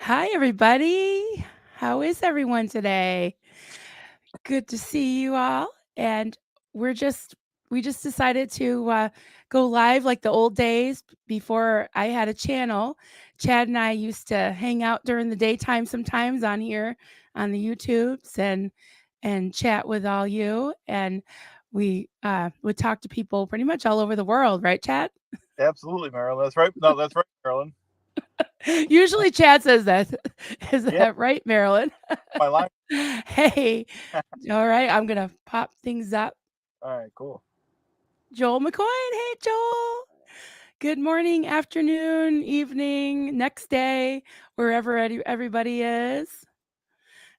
Hi, everybody. How is everyone today? Good to see you all. And we're just we just decided to go live like the old days before I had a channel. Chad and I used to hang out during the daytime sometimes on here on the YouTubes and chat with all you. And we would talk to people pretty much all over the world, right, Chad? Absolutely, Marilyn. That's right. No, that's right, Marilyn. Usually Chad says that. Is Yeah, that right, Marilyn? my line. Hey, all right, I'm gonna pop things up. All right, cool. Joel McCoy. Hey, Joel. Good morning, afternoon, evening, next day, wherever everybody is.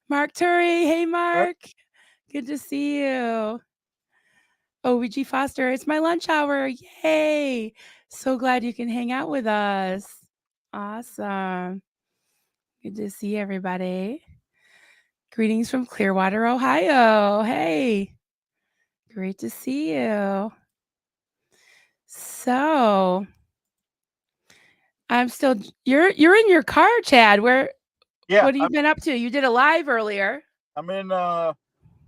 Mark Turry. Hey, All right. Mark. Good to see you. OBG Foster. It's my lunch hour. Yay. So glad you can hang out with us. Awesome. Good to see everybody. Greetings from Clearwater, Ohio. Hey, great to see you. So, I'm still you're in your car, Chad. Yeah, What have you been up to? You did a live earlier. I'm in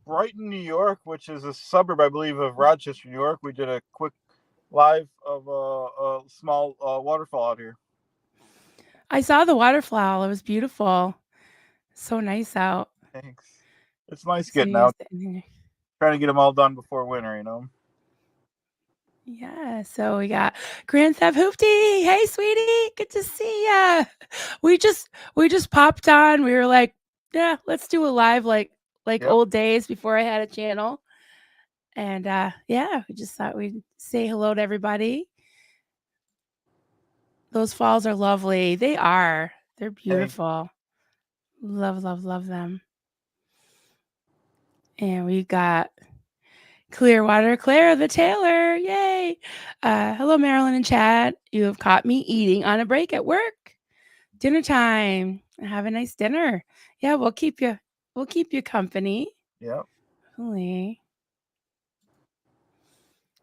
Brighton, New York, which is a suburb, I believe, of Rochester, New York. We did a quick live of a small waterfall out here. I saw the waterfowl. It was beautiful. So nice out. Thanks. It's nice So getting you're out, sitting there. trying to get them all done before winter. Yeah, so we got Grand Theft Hoopty. Hey, sweetie, good to see ya. We just popped on. We were like, yeah, let's do a live like Yep. old days before I had a channel. And yeah, we just thought we'd say hello to everybody. Those falls are lovely. They are. They're Thanks. beautiful. Love, love, love them. And we got Clearwater Clara the Taylor. Yay. Hello, Marilyn and Chad. You have caught me eating on a break at work. Dinner time. Have a nice dinner. Yeah, we'll keep you company. Yep. Hopefully.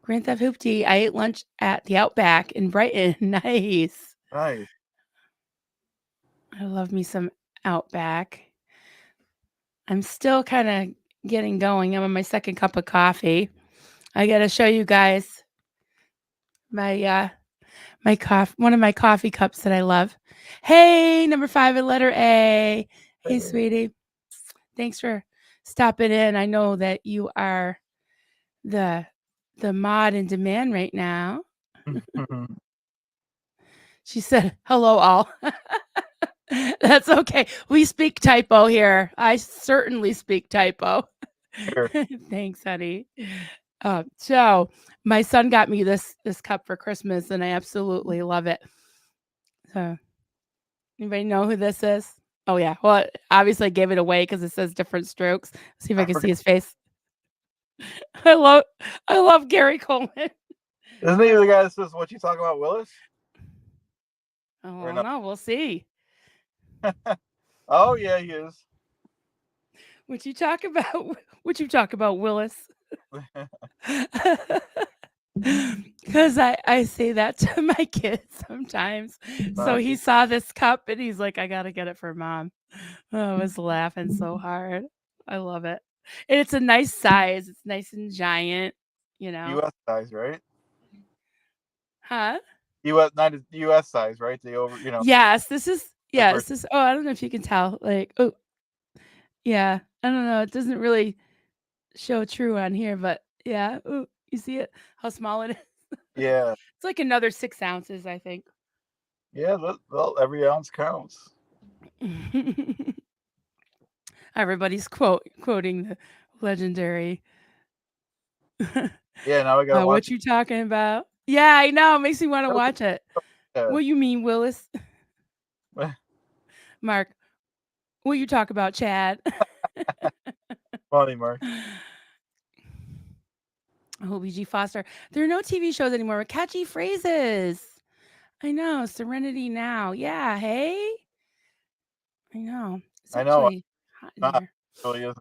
Grand Theft Hoopty. I ate lunch at the Outback in Brighton. Nice. Nice. I love me some Outback. I'm still kind of getting going. I'm on my second cup of coffee. I got to show you guys my one of my coffee cups that I love. Hey, number 5 at letter A. Hey, Hey. sweetie. Thanks for stopping in. I know that you are the the mod in demand right now. She said, "Hello all." That's okay. We speak typo here. I certainly speak typo. Here. Thanks, honey. So my son got me this cup for Christmas, and I absolutely love it. So, anybody know who this is? Oh yeah. Well, obviously I gave it away because it says different strokes. See if I I can see forgot. his face. I love I love Gary Coleman. Isn't he the guy that says what you talking about, Willis? Oh, I Or don't no? know. We'll see. Oh yeah, he is. What you talk about? What you talk about, Willis? Because I say that to my kids sometimes. So he Nice. saw this cup and he's like, I gotta get it for mom. Oh, I was laughing so hard. I love it. And it's a nice size. It's nice and giant, you know. U.S. size, right? Huh? U.S. not U.S. size, right? The over, Yes, this is like yeah, we're this is oh, I don't know if you can tell. Like, oh yeah. I don't know. It doesn't really show true on here, but yeah. Ooh, you see it? How small it is? yeah, It's like another 6 ounces, I think. yeah. Well, every ounce counts. Everybody's quoting the legendary. Yeah, now I gotta watch What you talking about? Yeah, I know. It makes me want to it. watch it. Yeah. What you mean, Willis? Mark, what you talk about, Chad? Funny, Mark. OBG Foster. There are no TV shows anymore with catchy phrases. I know. Serenity now. Yeah. Hey. I know. It's I know. actually hot in Not here. really is.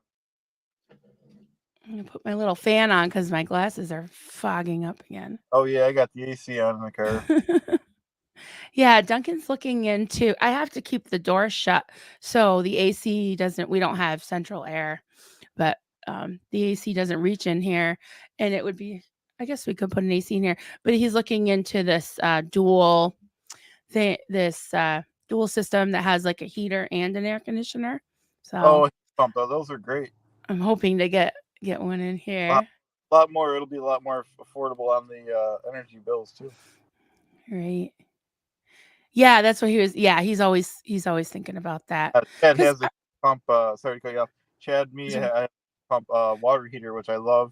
I'm gonna put my little fan on because my glasses are fogging up again. Oh yeah, I got the AC on in the car. Yeah, Duncan's looking into I have to keep the door shut so the AC doesn't we don't have central air, but, the AC doesn't reach in here, and it would be I guess we could put an AC in here, but he's looking into this, dual system that has, like, a heater and an air conditioner, so Oh, heat pump though, those are great. I'm hoping to get one in A lot, here. lot more. It'll be a lot more affordable on the energy bills too. Right. Yeah, that's what he was yeah, he's always thinking about that. Chad 'Cause has a pump. Sorry to cut you off. Chad, me, sorry. I have a pump water heater, which I love,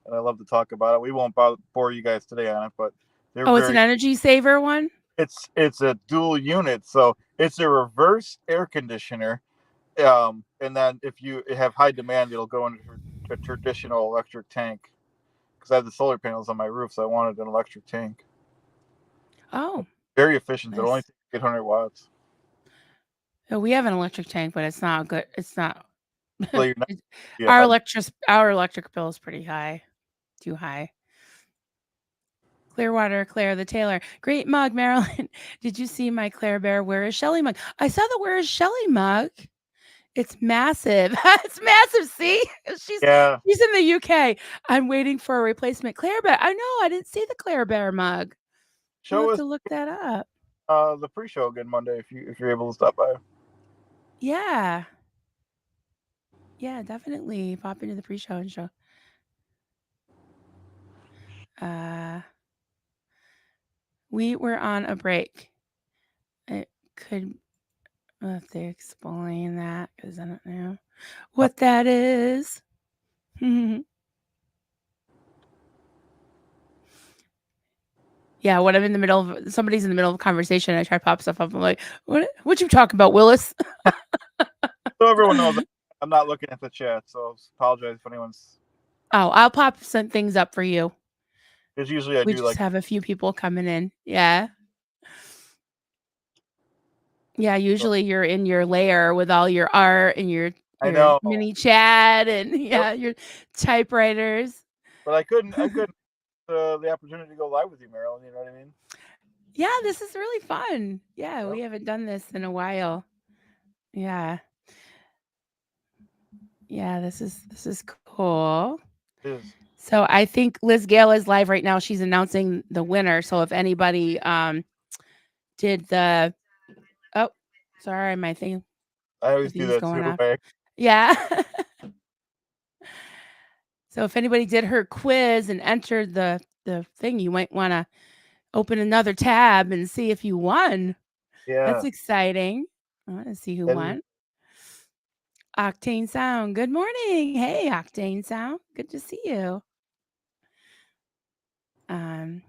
and I love to talk about it. We won't bore you guys today on it, but they're Oh, it's an very. energy saver one? It's a dual unit, so it's a reverse air conditioner. And then if you have high demand, it'll go into a traditional electric tank. Because I have the solar panels on my roof, so I wanted an electric tank. Oh, Very efficient. It'll only nice. take 800 watts. We have an electric tank, but it's not good. It's not So you're not it be a high. our electric bill is pretty high, too high. Clearwater, Claire the Tailor. Great mug, Marilyn. Did you see my Claire Bear Where is Shelly mug? I saw the Where is Shelly mug. It's massive. It's massive. See? She's Yeah. she's in the UK. I'm waiting for a replacement Claire Bear. I know. I didn't see the Claire Bear mug. We'll Show have us to look that up. the pre-show again Monday if you're able to stop by. Yeah. Yeah, definitely pop into the pre-show and show. Uh, we were on a break. It could I'll have to explain that because I don't know what that is. Yeah, when I'm in the middle of somebody's in the middle of a conversation, I try to pop stuff up. I'm like, what you talking about, Willis? So everyone knows I'm not looking at the chat, so apologize if anyone's. Oh, I'll pop some things up for you. Because usually I We do just like. have a few people coming in. Yeah. Yeah, So, usually you're in your lair with all your art and I your know. mini chat and Yep. yeah, your typewriters. But I couldn't the opportunity to go live with you, Marilyn. You know what I mean? Yeah, this is really fun. Yeah, Yep. we haven't done this in a while. Yeah. Yeah, this is cool. It is. So I think Liz Gale is live right now. She's announcing the winner. So if anybody did the oh, sorry, my thing I the always do thingy's that going too. off. Yeah. So if anybody did her quiz and entered the thing, you might want to open another tab and see if you won. That's Yeah. exciting. I want to see who That is. won. Octane Sound. Good morning. Hey, Octane Sound. Good to see you. Um,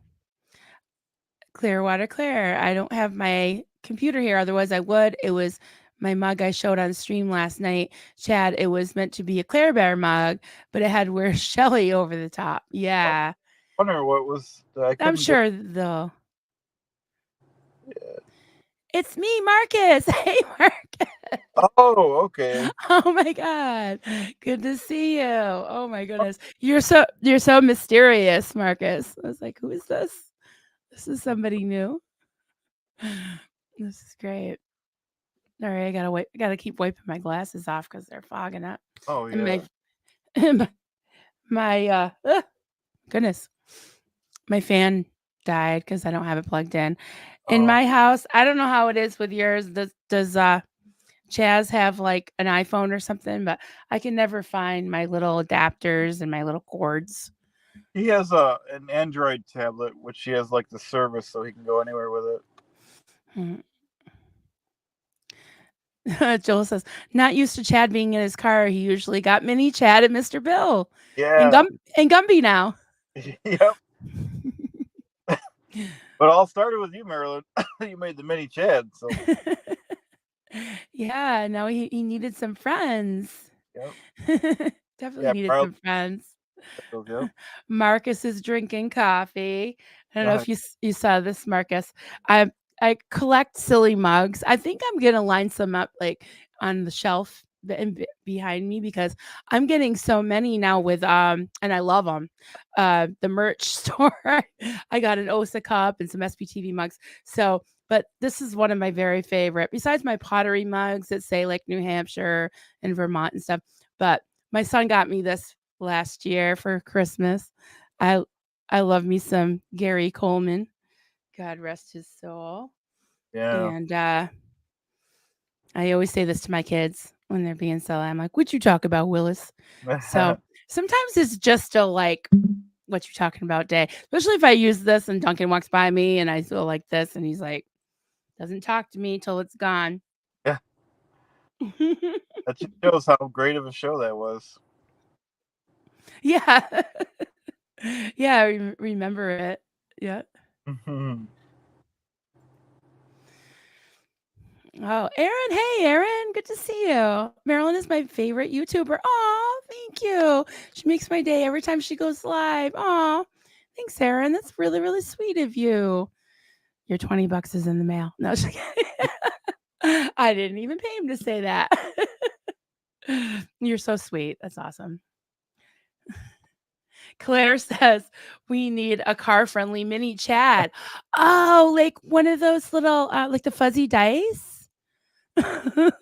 Clearwater Claire. I don't have my computer here, otherwise I would. It was my mug I showed on stream last night. Chad, it was meant to be a Claire Bear mug, but it had Where's Shelly over the top. I Yeah. wonder what was. I I'm couldn't get. sure though. Yeah. It's me, Marcus. Hey, Marcus. Oh, okay. Oh my God. Good to see you. Oh my goodness. You're so mysterious, Marcus. I was like, who is this? This is somebody new. This is great. All right, I gotta keep wiping my glasses off because they're fogging up. Oh And yeah. my goodness, my fan died because I don't have it plugged in. In Oh my house, I don't know how it is with yours. Does Chaz have like an iPhone or something? But I can never find my little adapters and my little cords. he has a an Android tablet, which he has like the service, so he can go anywhere with it. Hmm. Joel says, not used to Chad being in his car. He usually got mini Chad and Mr. Bill and Yeah. Gumby now. Yep. But all started with you, Marilyn. You made the mini Chad, so Yeah, now he needed some friends. yep. Definitely Yeah, needed Marilyn. some friends. Yep. Marcus is drinking coffee. I don't know if you saw this, Marcus. I I collect silly mugs. I think I'm gonna line some up like on the shelf behind me because I'm getting so many now with and I love them. The merch store. I got an OSA cup and some SPTV mugs. So but this is one of my very favorite, besides my pottery mugs that say like New Hampshire and Vermont and stuff. But my son got me this last year for Christmas. I I love me some Gary Coleman. God rest his soul. Yeah. And I always say this to my kids when they're being silly. I'm like, "What you talk about, Willis?" So sometimes it's just a like, "What you talking about?" day, especially if I use this and Duncan walks by me and I feel like this, and he's like, doesn't talk to me till it's gone. Yeah. That just shows how great of a show that was. Yeah. Yeah, I remember it. Yeah. Mhm. Oh, Erin. Hey, Erin. Good to see you. Marilyn is my favorite YouTuber. Oh, thank you. She makes my day every time she goes live. Oh, thanks, Erin. That's really, really sweet of you. Your 20 bucks is in the mail. No, just kidding. I didn't even pay him to say that. You're so sweet. That's awesome. Claire says we need a car-friendly mini Chad. Oh, like one of those little, like the fuzzy dice to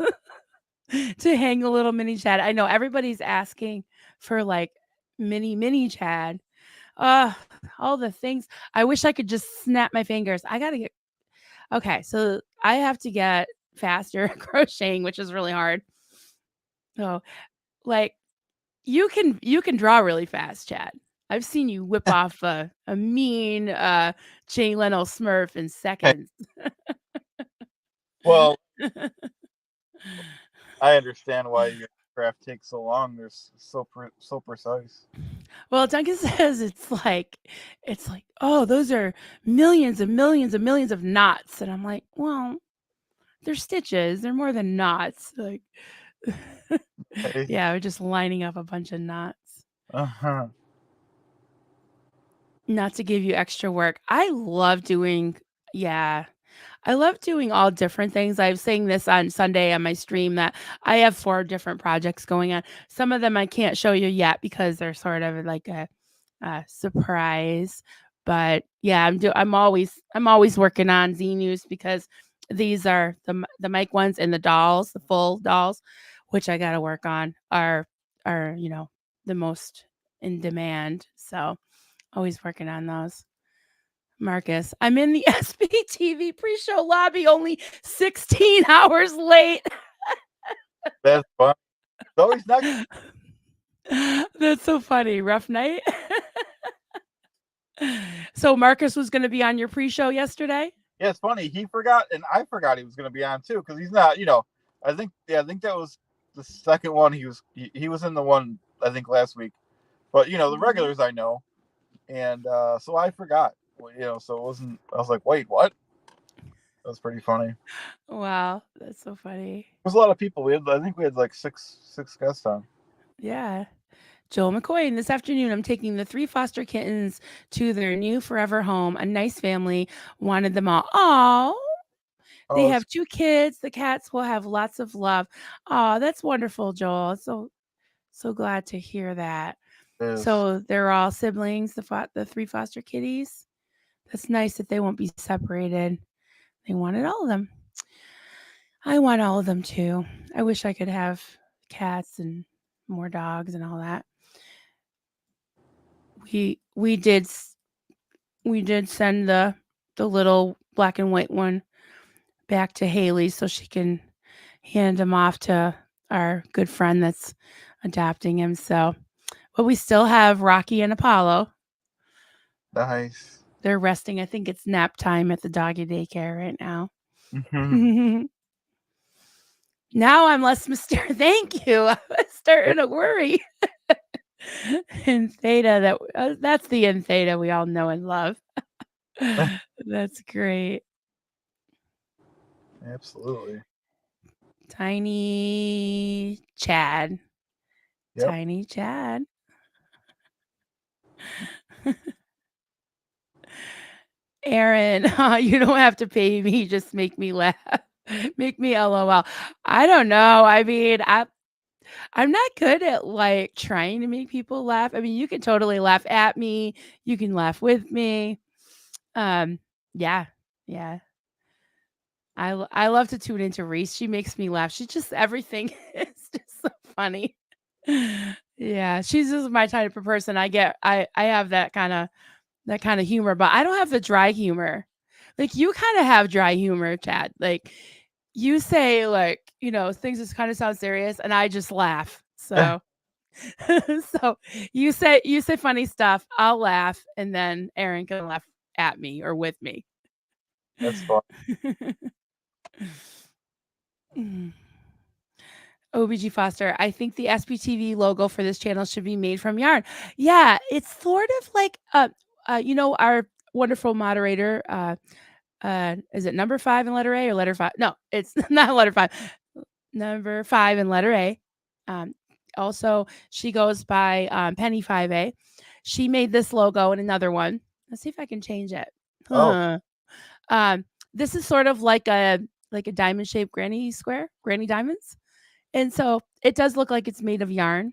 hang a little mini Chad. I know everybody's asking for like mini Chad. Uh, all the things. I wish I could just snap my fingers. I gotta get okay. So I have to get faster at crocheting, which is really hard. So like you can draw really fast, Chad. I've seen you whip off a mean, Jay Leno Smurf in Hey, seconds. well, I understand why your craft takes so long. There's so precise. Well, Duncan says it's like, "Oh, those are millions and millions and millions of knots," and I'm like, "Well, they're stitches. They're more than knots." Like, Hey. yeah, we're just lining up a bunch of knots. Uh-huh. Not to give you extra work. I love doing yeah. I love doing all different things. I was saying this on Sunday on my stream that I have 4 different projects going on. Some of them I can't show you yet because they're sort of like a surprise. But yeah, I'm always working on Z News because these are the mic ones and the dolls, the full dolls, which I got to work on are the most in demand. So always working on those. Marcus, I'm in the SBTV pre-show lobby only 16 hours late. That's fun. It's always next. That's so funny. Rough night. So Marcus was going to be on your pre-show yesterday? Yeah, it's funny. He forgot, and I forgot he was going to be on too because he's not. I think that was the second one. He was in the one I think last week, but the Mhm. regulars I know, and so I forgot. So it wasn't. I was like, wait, what? That was pretty funny. There Wow, that's so funny. was a lot of people. I think we had like six guests on. Yeah. Joel McCoy, and this afternoon I'm taking the 3 foster kittens to their new forever home. A nice family wanted them all. Oh, they Oh, have 2 kids. The cats will have lots of love. Oh, that's wonderful, Joel. So glad to hear that. it is. So they're all siblings, the 3 foster kitties. That's nice that they won't be separated. They wanted all of them. I want all of them too. I wish I could have cats and more dogs and all that. We did we did send the little black and white one back to Haley so she can hand him off to our good friend that's adopting him. So, but we still have Rocky and Apollo. Nice. They're resting. I think it's nap time at the doggy daycare right now. Hmm. Now I'm less mysterious. Thank you. I was starting to worry. In theta, that's the in theta we all know and love. That's great. Absolutely. Tiny Chad. Yep. Tiny Chad. Aaron, you don't have to pay me. Just make me laugh. Make me LOL. I don't know. I mean, I'm not good at like trying to make people laugh. I mean, you can totally laugh at me. You can laugh with me. Um, yeah, yeah. I love to tune into Reese. She makes me laugh. She just everything is just so funny. Yeah, she's just my type of person. I have that kind of humor, but I don't have the dry humor. Like you kind of have dry humor, Chad. Like you say like, things just kind of sound serious and I just laugh. So so you say funny stuff, I'll laugh and then Aaron can laugh at me or with me. That's fun. Mm. OBG Foster, I think the SPTV logo for this channel should be made from yarn. Yeah, it's sort of like our wonderful moderator, is it number 5 in letter A or letter 5? No, it's not letter 5. Number 5 in letter A. Um, Also, she goes by Penny 5A. She made this logo and another one. Let's see if I can change it. Oh, Um, this is sort of like a diamond shaped granny square, granny diamonds. And so it does look like it's made of yarn.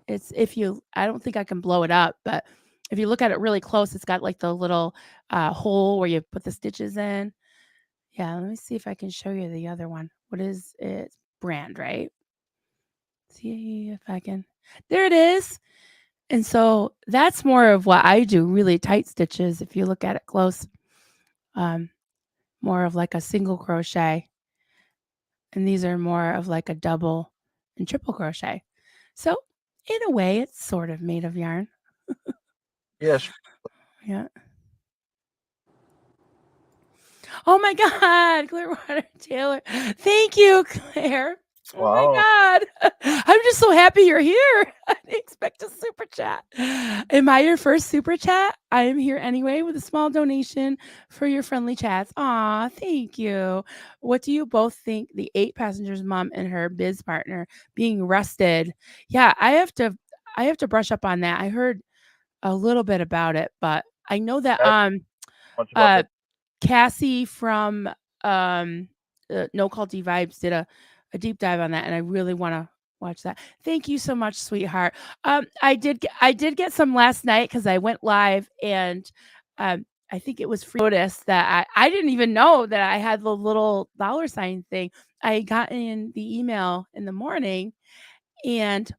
It's if you I don't think I can blow it up, but if you look at it really close, it's got like the little hole where you put the stitches in. Yeah, let me see if I can show you the other one. What is it? Brand, right? See if I can. There it is. And so that's more of what I do, really tight stitches. If you look at it close, um, more of like a single crochet. And these are more of like a double and triple crochet. So in a way, it's sort of made of yarn. yeah. Yeah. Oh my God, Clearwater Taylor. Thank you, Claire. Oh my Wow. God. I'm just so happy you're here. I didn't expect a super chat. Am I your first super chat? I am here anyway with a small donation for your friendly chats. Aw, thank you. What do you both think the 8 passengers mom and her biz partner being arrested? Yeah, I have to brush up on that. I heard a little bit about it, but I know that I don't know much about uh that. Cassie from um, No Culty Vibes did a deep dive on that, and I really want to watch that. Thank you so much, sweetheart. I did get some last night because I went live, and I think it was free notice that I didn't even know that I had the little dollar sign thing. I got in the email in the morning, and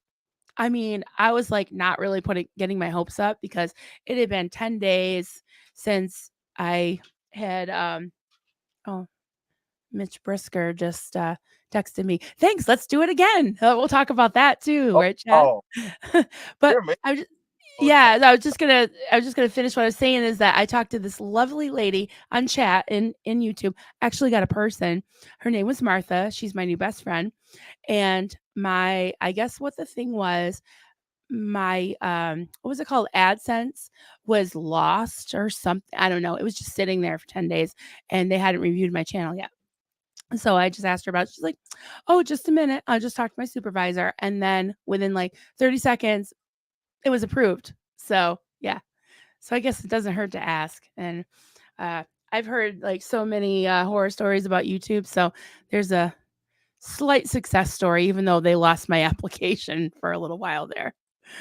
I mean, I was like not really putting getting my hopes up because it had been 10 days since I had oh, Mitch Brisker just texted me. Thanks, let's do it again. We'll talk about that too, Oh, right, Chad? oh, But you're amazing. I just All the time. yeah, I was just gonna finish what I was saying is that I talked to this lovely lady on chat in YouTube. Actually got a person. Her name was Martha. She's my new best friend. And I guess what the thing was, my what was it called, AdSense was lost or something. I don't know. It was just sitting there for 10 days and they hadn't reviewed my channel yet. So I just asked her about it. She's like, oh, just a minute, I'll just talk to my supervisor. And then within like 30 seconds it was approved. So yeah, so I guess it doesn't hurt to ask. And uh I've heard like so many horror stories about YouTube, so there's a slight success story, even though they lost my application for a little while there.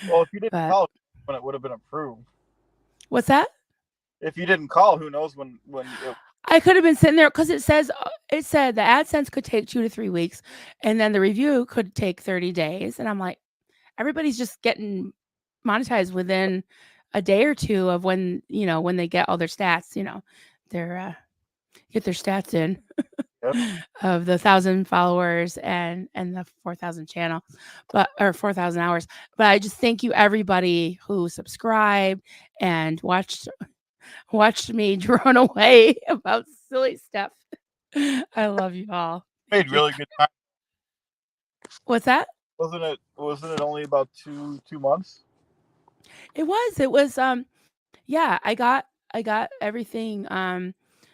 Well, if you didn't But call when it would have been approved. what's that? If you didn't call, who knows when it. I could have been sitting there because it said the AdSense could take 2 to 3 weeks, and then the review could take 30 days. And I'm like, everybody's just getting monetized within a day or two of when they get all their stats. Their get their stats in Yep. of the 1,000 followers and the 4,000 channel, but or 4,000 hours. But I just thank you everybody who subscribed and watched me drone away about silly stuff. I love you all. Made Thank you. really good time. What's that? Wasn't it only about two months? It was yeah, I got everything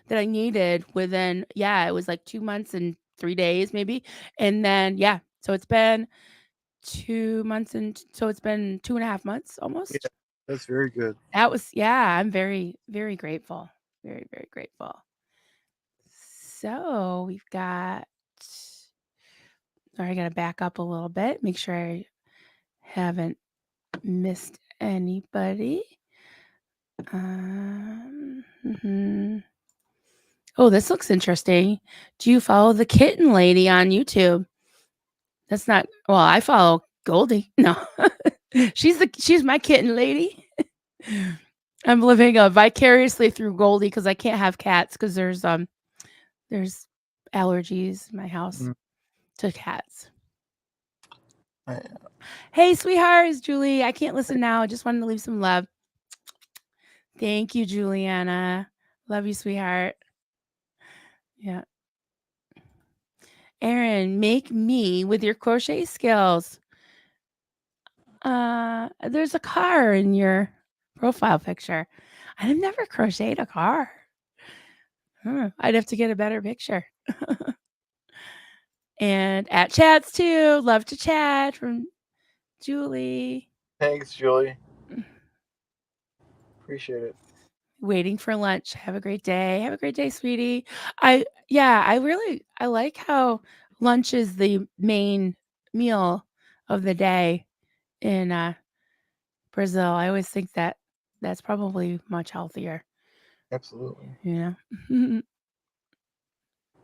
that I needed within, yeah, it was like 2 months and 3 days maybe. And then yeah, so it's been 2 months and so it's been 2.5 months Yeah, almost. that's very good. That was yeah, I'm very, very grateful. Very, very grateful. So we've got sorry, I gotta back up a little bit, make sure I haven't missed anybody. Mhm. Oh, this looks interesting. Do you follow the kitten lady on YouTube? That's not well, I follow Goldie. No. She's my kitten lady. I'm living, vicariously through Goldie because I can't have cats because there's allergies in my house Mm, to cats. I- "Hey, sweetheart," it's Julie. "I can't listen now. I just wanted to leave some love." Thank you, Juliana. Love you, sweetheart. Yeah. Erin, make me with your crochet skills. There's a car in your profile picture. I've never crocheted a car. I'd have to get a better picture. And at Chad's too. Love to chat from Julie. Thanks, Julie. Appreciate it. Waiting for lunch. Have a great day. Have a great day, sweetie. I like how lunch is the main meal of the day in Brazil. I always think that that's probably much healthier, Absolutely. you know?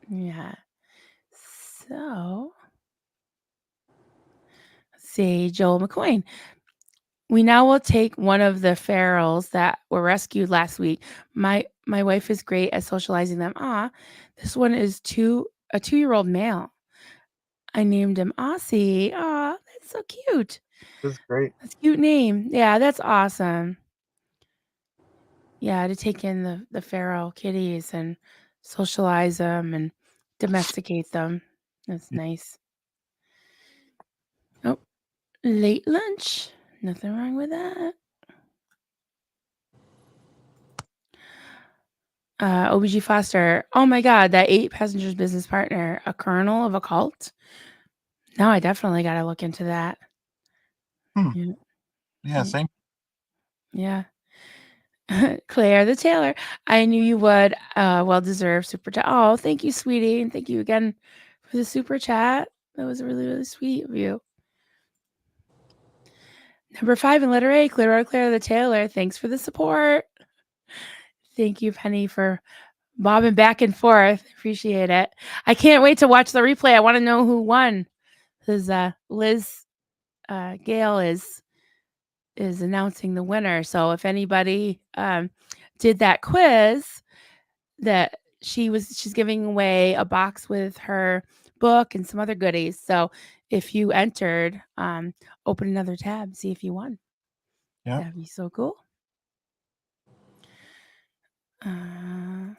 Yeah. So, let's see, Joel McCoy. We now will take one of the ferals that were rescued last week. My wife is great at socializing them. This one is a 2-year-old male. I named him Aussie. That's so cute. This is great. That's a cute name. Yeah, that's awesome. Yeah, to take in the feral kitties and socialize them and domesticate them. That's Yeah. nice. Oh, late lunch. Nothing wrong with that. OBG Foster. Oh my God, that 8 passengers business partner, a colonel of a cult. Now I definitely got to look into that. Hmm. Yeah. Yeah. Mm, Same. yeah. Claire the Tailor. I knew you would. Well deserved super chat. Oh, thank you, sweetie. And thank you again for the super chat. That was really, really sweet of you. Number 5 in letter A, Claire the Tailor. Thanks for the support. Thank you, Penny, for bobbing back and forth. Appreciate it. I can't wait to watch the replay. I want to know who won. Because Liz Gale is announcing the winner. So if anybody did that quiz, that she's giving away a box with her book and some other goodies. So if you entered, open another tab, see if you won. Yeah. That'd be so cool. And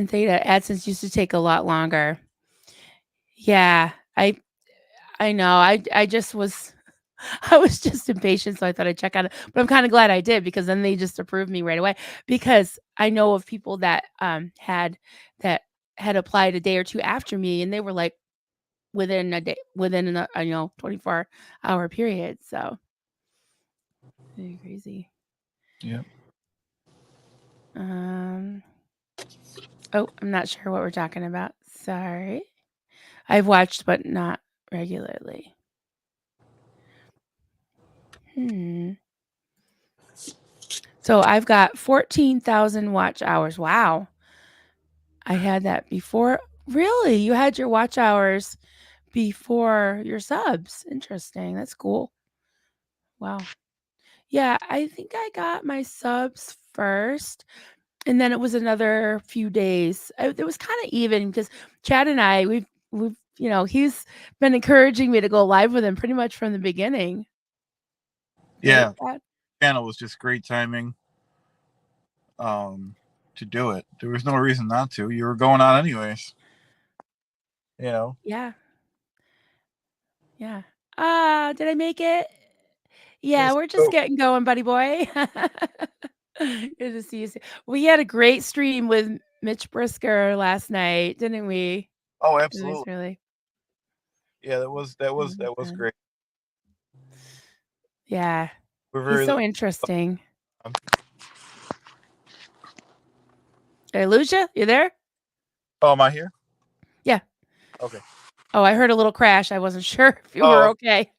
Theta AdSense used to take a lot longer. Yeah, I know. I just was I was just impatient, so I thought I'd check on it. But I'm kind of glad I did because then they just approved me right away. Because I know of people that had applied a day or two after me, and they were like within a day, within a 24-hour period. So very crazy. Yeah. Oh, I'm not sure what we're talking about. Sorry. I've watched, but not regularly. So I've got 14,000 watch hours. Wow. I had that before. Really? You had your watch hours before your subs? Interesting. That's cool. Wow. Yeah, I think I got my subs first, and then it was another few days. It was kind of even because Chad and I, we've he's been encouraging me to go live with him pretty much from the beginning, right, Yeah. Chad? Channel was just great timing. To do it. There was no reason not to. You were going on anyways. You know. Yeah, yeah. Did I make it? Yeah, Yes. we're just Oh. getting going, buddy boy. Good to see you. We had a great stream with Mitch Brisker last night, didn't we? Oh, It was absolutely. really, Yeah. That really was fun. great. Yeah, We're he's very so lucky. interesting. Did I lose you? You there? Oh, am I here? Yeah. Okay. Oh, I heard a little crash. I wasn't sure if you were Oh. okay.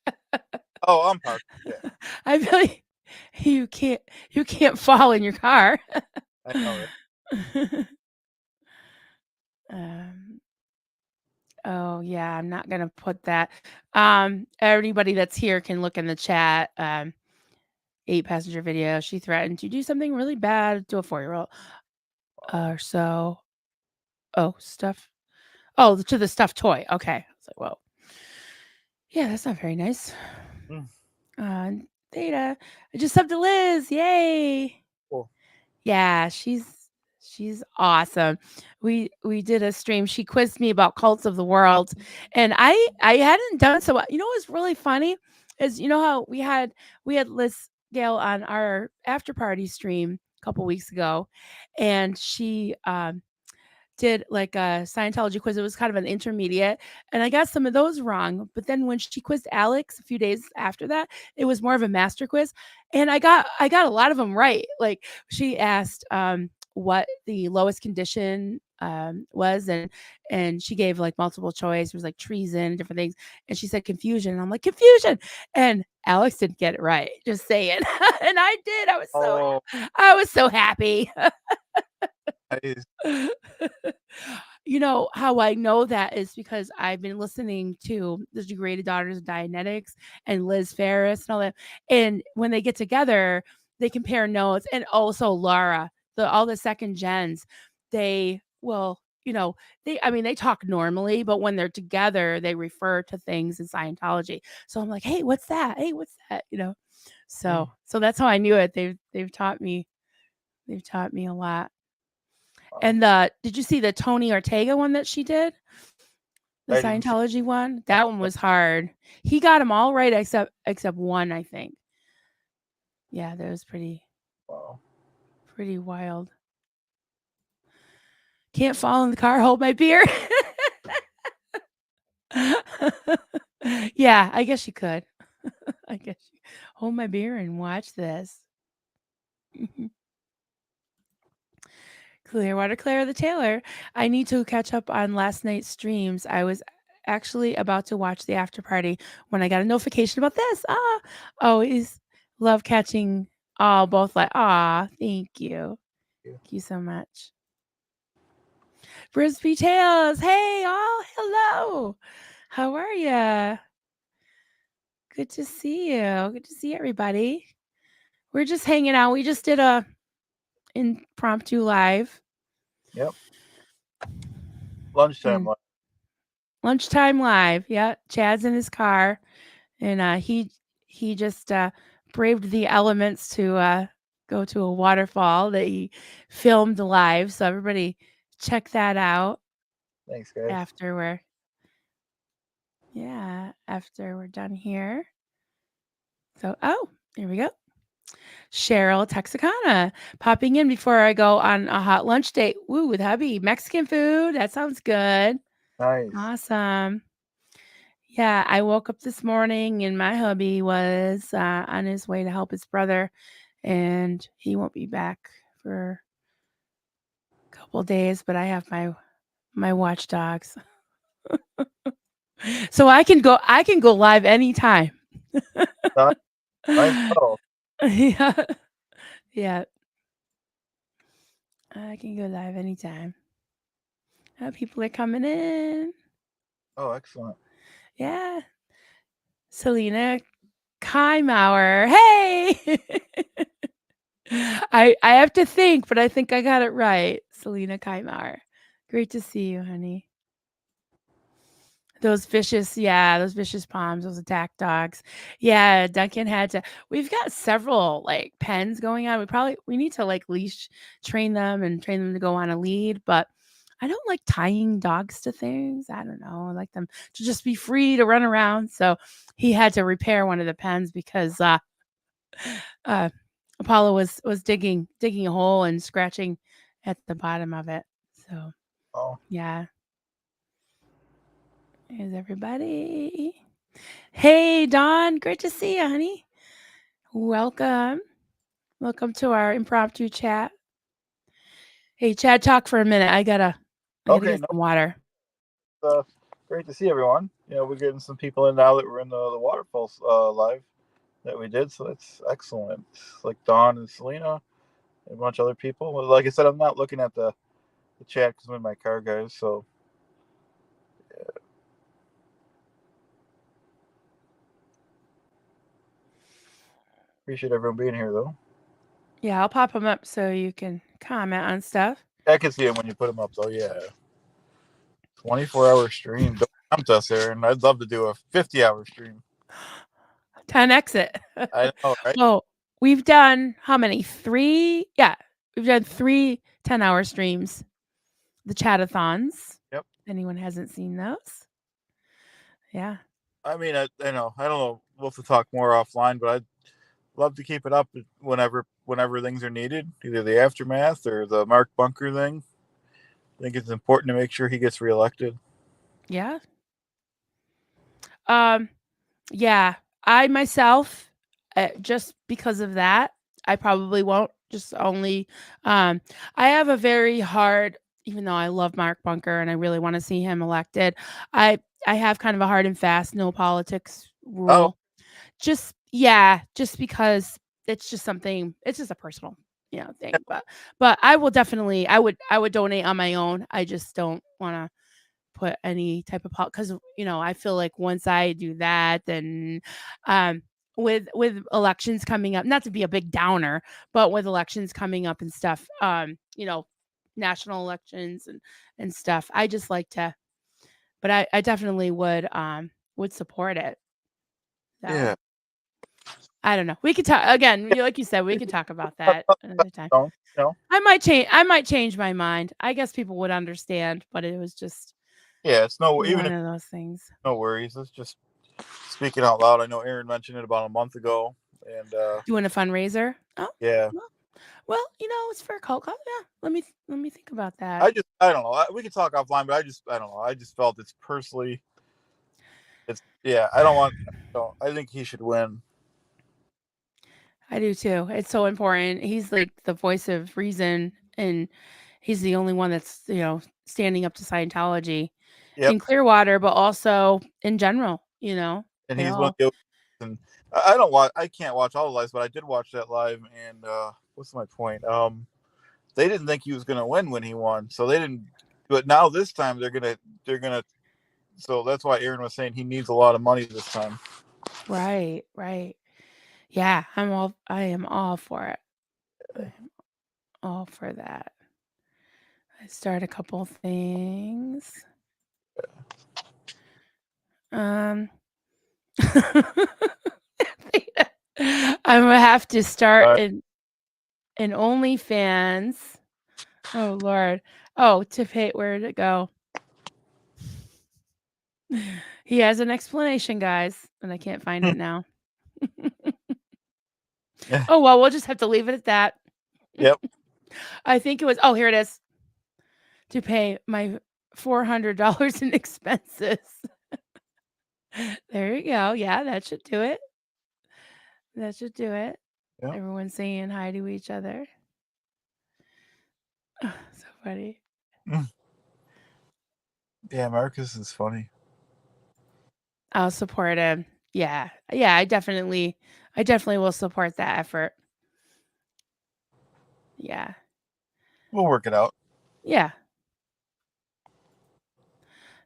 Oh, I'm parked. Yeah. I feel like you can't fall in your car. I know. Right? Oh, yeah, I'm not gonna put that. Everybody that's here can look in the chat. 8 passenger video. She threatened to do something really bad to a 4-year-old. Wow. So, oh, stuff. Oh, to the stuffed toy. Okay. I was like, whoa. Yeah, that's not very nice. Mm, Uh, Theta. I just subbed to Liz. Yay. cool. Yeah, she's awesome. We did a stream. She quizzed me about cults of the world, and I hadn't done so well. You know what's really funny is you know how we had Liz Gale on our after party stream a couple weeks ago, and she did like a Scientology quiz. It was kind of an intermediate, and I got some of those wrong. But then when she quizzed Alex a few days after that, it was more of a master quiz, and I got a lot of them right. Like she asked what the lowest condition was, and she gave like multiple choice. It was like treason and different things, and she said confusion. And I'm like confusion, and Alex didn't get it right. Just saying, and I did. Oh, I was so happy. nice. You know how I know that is because I've been listening to the Degraded Daughters of Dianetics and Liz Ferris and all that. And when they get together, they compare notes. And also Laura, all the second gens, they will, they talk normally, but when they're together, they refer to things in Scientology. So I'm like, hey, what's that? Hey, what's that? Mm, So that's how I knew it. They've taught me a lot. wow. And did you see the Tony Ortega one that she did? The I didn't see. Scientology one? That one was hard. He got them all right except one, I think. Yeah, that was Wow. pretty wild. Can't fall in the car, hold my beer. Yeah, I guess you could. I guess hold my beer and watch this. Clearwater Claire the Taylor. I need to catch up on last night's streams. I was actually about to watch the after party when I got a notification about this. Always love catching both like thank you. Yeah. Thank you so much. Frisbee Tales. Hey all, hello. How are ya? Good to see you. Good to see everybody. We're just hanging out. We just did a impromptu live Yep. Lunchtime. and lunchtime live. Yeah, Chad's in his car, and he just braved the elements to go to a waterfall that he filmed live. So everybody, check that out Thanks, guys. after we're done here. So here we go. Cheryl Texicana popping in before I go on a hot lunch date. Woo, with hubby. Mexican food. That sounds good. Nice. Awesome. Yeah, I woke up this morning and my hubby was on his way to help his brother, and he won't be back for a couple days. But I have my watchdogs, so I can go. I can go live anytime. Nice. Might as well. Yeah, yeah, I can go live anytime. People are coming in. Oh, excellent. Yeah, Selena Keimauer. Hey. I have to think, but I think I got it right. Selena Keimauer. Great to see you, honey. Those vicious palms, those attack dogs. Yeah, Duncan had to. We've got several like pens going on. We need to like leash train them to go on a lead, but I don't like tying dogs to things. I don't know. I like them to just be free to run around. So he had to repair one of the pens because uh Apollo was digging a hole and scratching at the bottom of it. So Oh, yeah. Here's everybody. Hey Dawn, great to see you, honey. Welcome. Welcome to our impromptu chat. Hey Chad, talk for a minute. I gotta okay. get No, some water. uh, great to see everyone. We're getting some people in now that we're in the waterfalls live that we did, so that's excellent. Like Dawn and Selena, and a bunch of other people. Like I said, I'm not looking at the chat because I'm in my car, guys. So Appreciate everyone being here, though. Yeah, I'll pop them up so you can comment on stuff. I can see them when you put them up, though. Yeah, 24-hour stream. Don't tempt us there, and I'd love to do a 50-hour stream. 10x it. I know, right? Well, we've done how many? Three? Yeah, we've done 3 10-hour streams. The chatathons. Yep. Anyone hasn't seen those? Yeah. I mean, I know. I don't know. We'll have to talk more offline, but I'd love to keep it up whenever things are needed, either the aftermath or the Mark Bunker thing. I think it's important to make sure he gets reelected. Yeah. Um, yeah. I myself, just because of that, I probably won't. Just only, I have a very hard, even though I love Mark Bunker and I really want to see him elected, I have kind of a hard and fast no politics Oh, rule. Just yeah, just because it's just something. It's just a personal, thing. But I will definitely, I would donate on my own. I just don't want to put any type of because I feel like once I do that, then um with elections coming up, not to be a big downer, but with elections coming up and stuff, national elections and stuff, I just like to, but I definitely would support it. So yeah. I don't know. We could talk again, like you said, we could talk about that another time. No, no. I might change my mind. I guess people would understand, but it was just Yeah, it's no. Even one if of those things. no worries. It's just speaking out loud. I know Aaron mentioned it about a month ago, and Doing a fundraiser? Oh, yeah, well, it's for a cult cause. Yeah, let me think about that. I don't know. We could talk offline, but I don't know. I just felt it's personally, it's yeah. I don't want. I think he should win. I do too. It's so important. He's like the voice of reason, and he's the only one that's standing up to Scientology Yep, in Clearwater, but also in general. and They he's one of all the. And I don't watch. I can't watch all the lives, but I did watch that live. And what's my point? They didn't think he was going to win when he won, so they didn't. But now this time they're gonna. So that's why Aaron was saying he needs a lot of money this time. right, right. Yeah, I am all for it. I am all for that. I start a couple things. Um I'm gonna have to start Uh, in OnlyFans. Oh Lord. Oh, to pay where did it go? He has an explanation, guys, and I can't find it now. yeah, Oh well, we'll just have to leave it at that. yep. I think it was, oh, here it is. To pay my $400 in expenses. There you go. Yeah, that should do it. That should do it. Yep. Everyone saying hi to each other. So funny. Yeah, Marcus is funny. I'll support him. Yeah. Yeah, I definitely will support that effort. Yeah. We'll work it out. Yeah.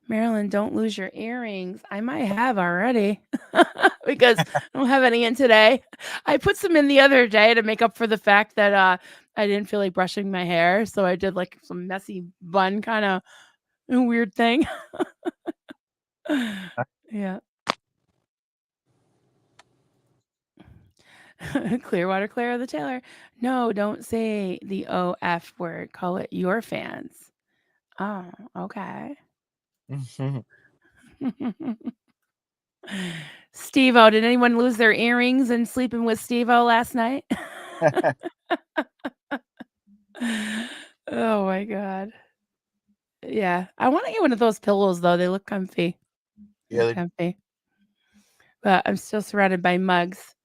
Marilyn, don't lose your earrings. I might have already because I don't have any in today. I put some in the other day to make up for the fact that I didn't feel like brushing my hair. So I did like some messy bun kind of weird thing. Yeah. Clearwater Clara the Taylor. No, don't say the OF word. Call it your fans. Oh, okay. Steve-O, did anyone lose their earrings in sleeping with Steve-O last night? Oh my god. Yeah, I wanna get one of those pillows, though, they look comfy. They Yeah, look comfy. But I'm still surrounded by mugs.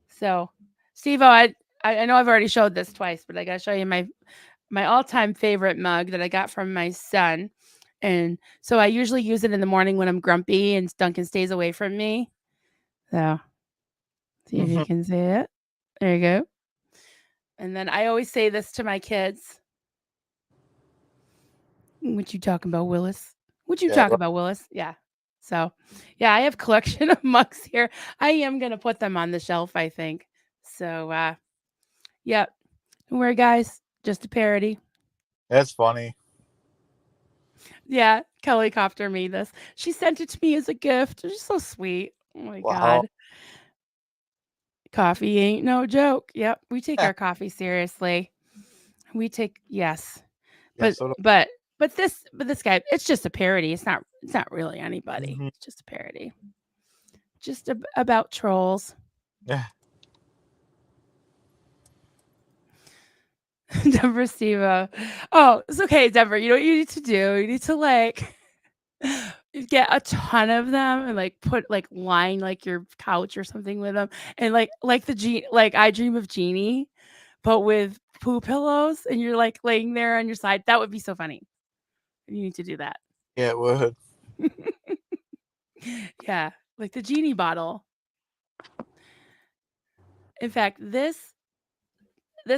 So, Steve-O, I know I've already showed this twice, but I gotta show you my all-time favorite mug that I got from my son, and so I usually use it in the morning when I'm grumpy and Duncan stays away from me. So, see if you can see it. There you go. And then I always say this to my kids. "What you talking about, Willis? What you yeah. talking about, Willis?" Yeah. So, yeah, I have collection of mugs here. I am gonna put them on the shelf, I think. So, yep. Don't worry, guys. Just a parody. That's funny. Yeah, Kelly Copter made this. She sent it to me as a gift. It's just so sweet. Oh my Wow. god. Coffee ain't no joke. Yep, we take our coffee seriously. We take yes. Yeah. But So. but but this guy, it's just a parody. It's not really anybody. Mm-hmm. It's just a parody. Just about trolls. Yeah. Denver Steve. Oh, it's okay, Denver. You know what you need to do? You need to like get a ton of them and like put like line like your couch or something with them and like like I Dream of Jeannie, but with poo pillows and you're like laying there on your side. That would be so funny. You need to do that. Yeah. It would. Yeah, like the genie bottle. In fact, this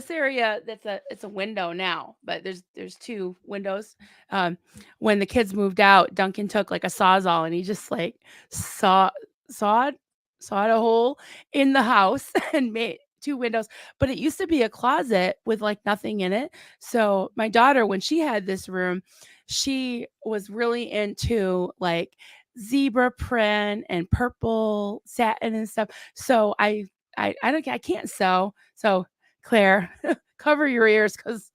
area it's a window now, but there's two windows. Um, when the kids moved out, Duncan took like a sawzall and he just like saw sawed sawed a hole in the house and made two windows. But it used to be a closet with like nothing in it. So my daughter, when she had this room, she was really into like zebra print and purple satin and stuff. So I can't sew. So Claire, cover your ears because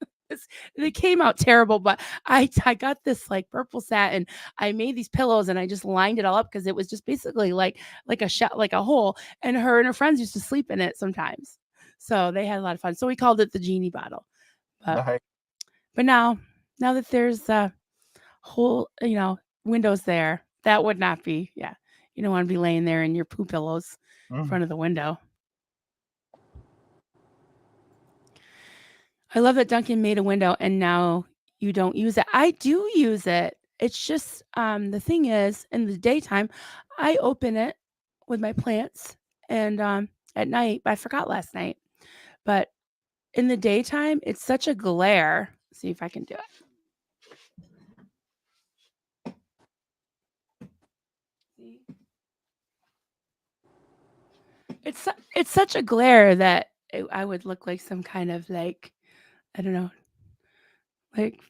they came out terrible. But I got this like purple satin. I made these pillows and I just lined it all up because it was just basically like a shot like a hole. And her friends used to sleep in it sometimes. So they had a lot of fun. So we called it the genie bottle. But Nice. but now that there's a whole windows there, that would not be yeah. You don't want to be laying there in your poo pillows in Mm. front of the window. I love that Duncan made a window and now you don't use it. I do use it. It's just the thing is in the daytime, I open it with my plants and at night, but I forgot last night. But in the daytime, it's such a glare. See if I can do it. See? It's such a glare that I would look like some kind of like I don't know, like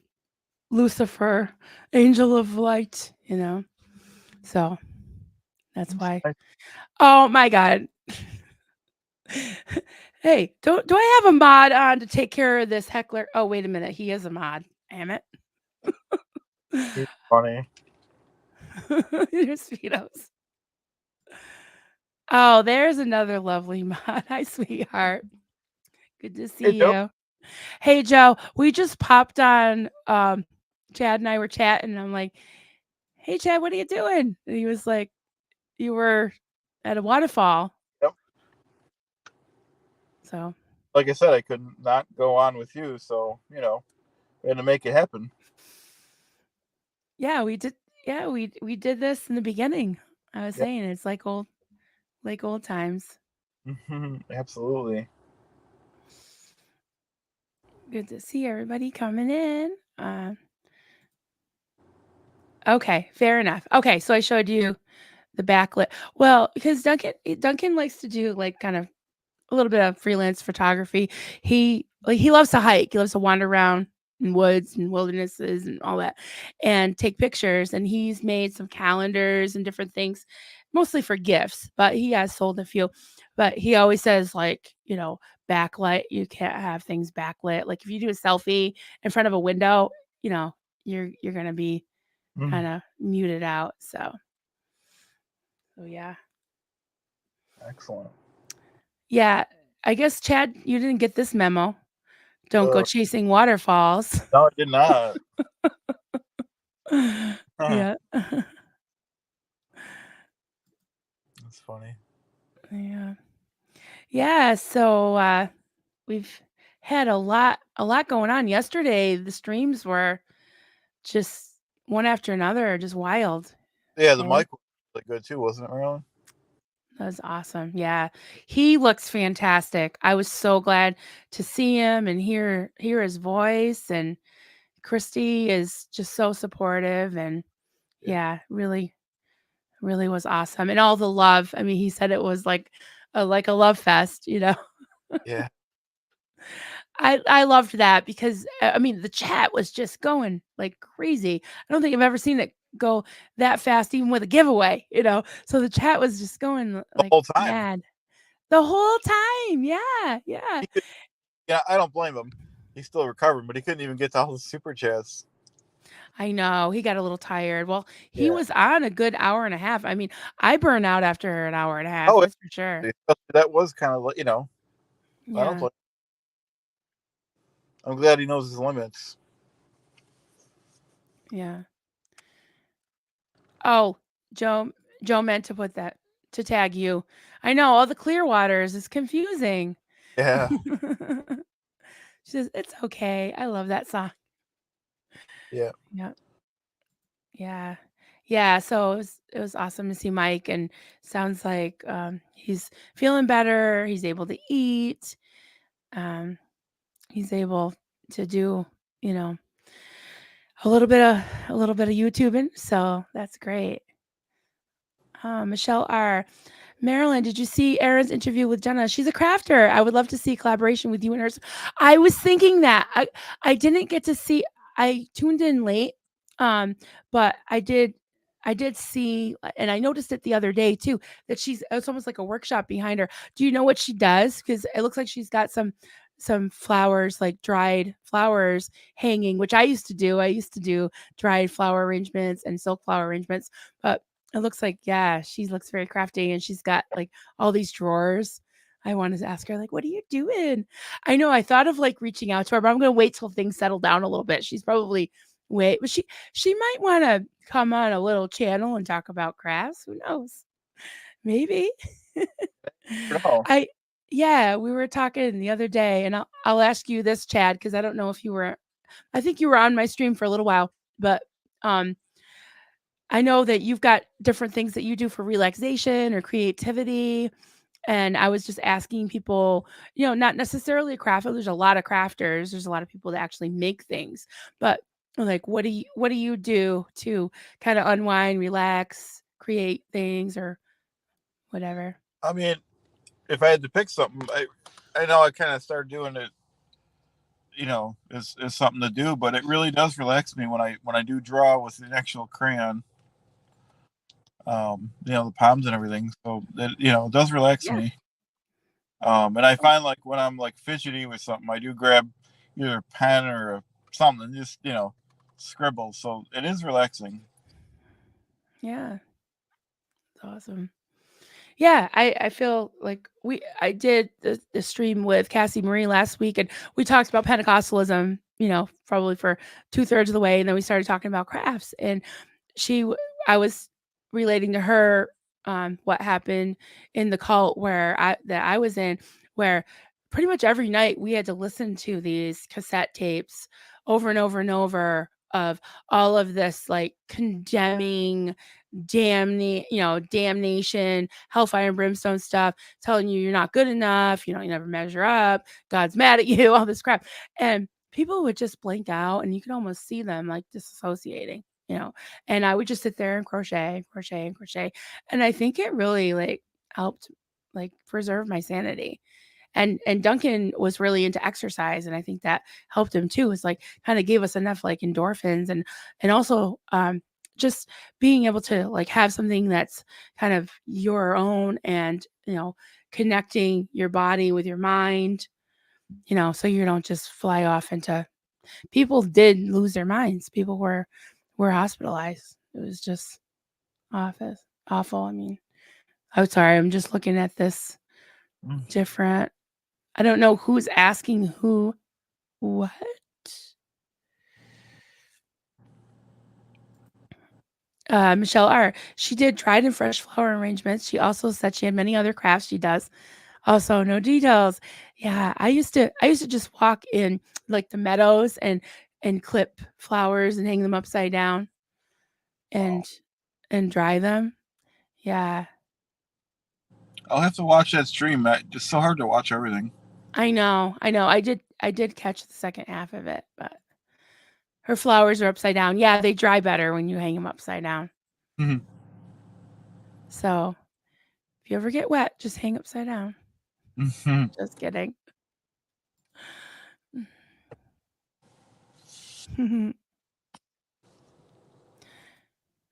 Lucifer, angel of light. So that's That's why. nice. Oh my god. Hey, do I have a mod on to take care of this heckler? Oh, wait a minute. He is a mod. Damn it. He's funny. Here's Speedos. Oh, there's another lovely mod. Hi, sweetheart. Good to Hey, see Joe. you. Hey, Joe. We just popped on. Chad and I were chatting. And I'm like, hey, Chad, what are you doing? And he was like, you were at a waterfall. Yep. So, Like I said, I could not go on with you, so we had to make it happen. yeah, we did. Yeah, we did this in the beginning. I was Yep. saying it's like old times. Absolutely. Good to see everybody coming in. Okay, fair enough. Okay, so I showed you the backlit. Well, because Duncan likes to do like kind of a little bit of freelance photography. He loves to hike. He loves to wander around in woods and wildernesses and all that and take pictures. And he's made some calendars and different things, mostly for gifts, but he has sold a few. But he always says, like, backlight, you can't have things backlit. Like if you do a selfie in front of a window, you know, you're gonna be Mm. kind of muted out. So yeah. Excellent. Yeah. I guess Chad, you didn't get this memo. Don't go Uh, chasing waterfalls. no, it did not. Yeah. That's funny. Yeah. Yeah, so, we've had a lot going on. Yesterday, the streams were just one after another, just wild. Yeah, the Okay. mic was really good too, wasn't it, Marilyn? That was awesome. Yeah. He looks fantastic. I was so glad to see him and hear his voice, and Christy is just so supportive and Yeah. yeah, really really was awesome, and all the love. I mean, he said it was like a love fest. Yeah. I loved that because, I mean, the chat was just going like crazy. I don't think I've ever seen it go that fast even with a giveaway, you know? So the chat was just going The like whole time. mad the whole time. Yeah, yeah. He could, yeah, I don't blame him. He's still recovering, but he couldn't even get to all the super chats. I know, he got a little tired. Well, he Yeah. was on a good hour and a half. I mean, I burn out after an hour and a half, Oh, that's for sure. that was kind of, I don't Yeah, blame. I'm glad he knows his limits. yeah. Oh, Joe Joe meant to put that to tag you. I know, all the Clearwaters is confusing. Yeah. She says, "It's okay. I love that song." Yeah. Yeah, yeah. Yeah, so it was awesome to see Mike, and sounds like, he's feeling better, he's able to eat, um, he's able to do, you know, a little bit of YouTubing, so that's great. Michelle R. Marilyn, did you see Erin's interview with Jenna? She's a crafter. I would love to see collaboration with you and hers. I was thinking that. I didn't get to see I tuned in late. Um, but I did see and I noticed it the other day too that it's almost like a workshop behind her. Do you know what she does? Cuz it looks like she's got some flowers, like dried flowers hanging, which I used to do. I used to do dried flower arrangements and silk flower arrangements, but it looks like, yeah, she looks very crafty and she's got like all these drawers. I wanted to ask her, like, what are you doing? I know I thought of like reaching out to her, but I'm gonna wait till things settle down a little bit. She's probably wait, but she might want to come on a little channel and talk about crafts. Who knows? Maybe. No. I yeah, we were talking the other day, and I'll ask you this, Chad, because I don't know if you were I think you were on my stream for a little while, but um I know that you've got different things that you do for relaxation or creativity. And I was just asking people, not necessarily a crafter. There's a lot of crafters. There's a lot of people that actually make things. But like what do you do to kind of unwind, relax, create things or whatever? I mean, if I had to pick something, I know I kind of started doing it, is something to do, but it really does relax me when I do draw with an actual crayon. The palms and everything. So it does relax Yeah. me. And I find like when I'm like fidgety with something, I do grab either a pen or something, and just scribble. So it is relaxing. Yeah. It's awesome. Yeah, I feel like I did the stream with Cassie Marie last week, and we talked about Pentecostalism, probably for 2/3 of the way, and then we started talking about crafts, and she w I was relating to her, what happened in the cult that I was in, where pretty much every night we had to listen to these cassette tapes over and over and over of all of this, like, condemning, damnation, hellfire and brimstone stuff, telling you you're not good enough, you never measure up, God's mad at you, all this crap. And people would just blink out and you could almost see them like disassociating, and I would just sit there and crochet, crochet, and crochet. And I think it really like helped like preserve my sanity. And Duncan was really into exercise, and I think that helped him too. Is like kind of gave us enough like endorphins and also just being able to like have something that's kind of your own and connecting your body with your mind, so you don't just fly off into people did lose their minds. People were hospitalized. It was just awful. Awful. I mean, I'm sorry. I'm just looking at this Mm. different. I don't know who's asking who what. Michelle R. She did dried and fresh flower arrangements. She also said she had many other crafts she does. Also, no details. Yeah, I used to just walk in like the meadows and clip flowers and hang them upside down Oh, and and dry them. Yeah, I'll have to watch that stream. It's so hard to watch everything. I know. I know. I did catch the second half of it, but her flowers are upside down. Yeah, they dry better when you hang them upside down. Mhm. So, if you ever get wet, just hang upside down. Mhm. Just kidding.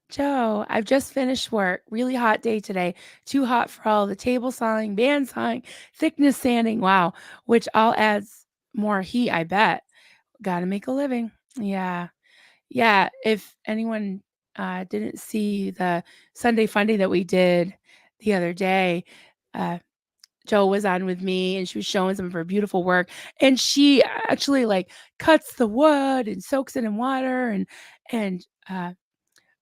Joe, I've just finished work. Really hot day today. Too hot for all the table sawing, band sawing, thickness sanding. Wow. Which all adds more heat, I bet. Gotta make a living. Yeah. Yeah. If anyone didn't see the Sunday Funday that we did the other day, uh, Joe was on with me and she was showing some of her beautiful work. And she actually like cuts the wood and soaks it in water and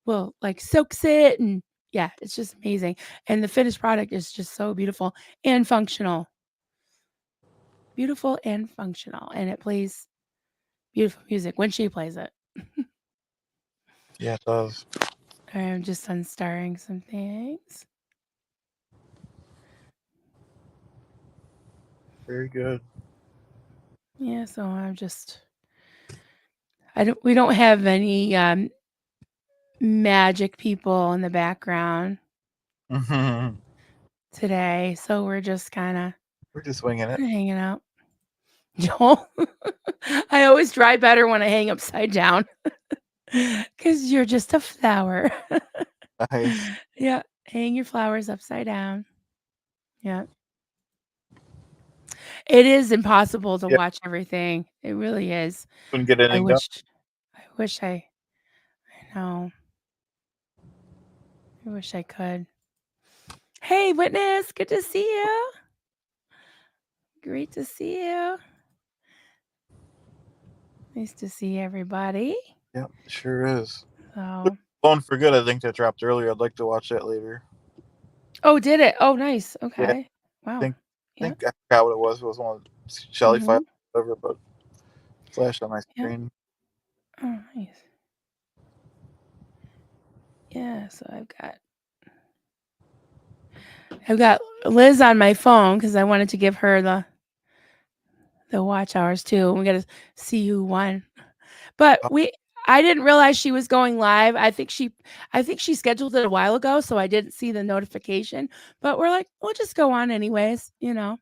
well, like soaks it and yeah, it's just amazing. And the finished product is just so beautiful and functional. Beautiful and functional. And it plays beautiful music when she plays it. Yeah, it does. I'm just unstarring some things. Very good. Yeah, so we don't have any magic people in the background We're today. So we're just just winging it. kinda hanging out. Joel, I always dry better when I hang upside down because you're just a flower. Nice. Yeah, hang your flowers upside down. Yeah. It is impossible to Yeah, watch everything. It really is. couldn't get I anything done. wish I know. I wish I could. Hey, witness, good to see you. Great to see you. Nice to see everybody. Yeah, sure is. So, Phone for Good, I think that dropped earlier. I'd like to watch that later. oh, did it? Oh, nice. Yeah, Okay. Wow. think Yeah. I forgot what it was. It was one of Shelly files, Mhm. whatever, but flashed on my Yeah. screen. Oh, nice. Yeah, so I've got Liz on my phone because I wanted to give her the watch hours too. We got to see who won. But Oh, I didn't realize she was going live. I think she scheduled it a while ago, so I didn't see the notification. But we're like, we'll just go on anyways, yeah,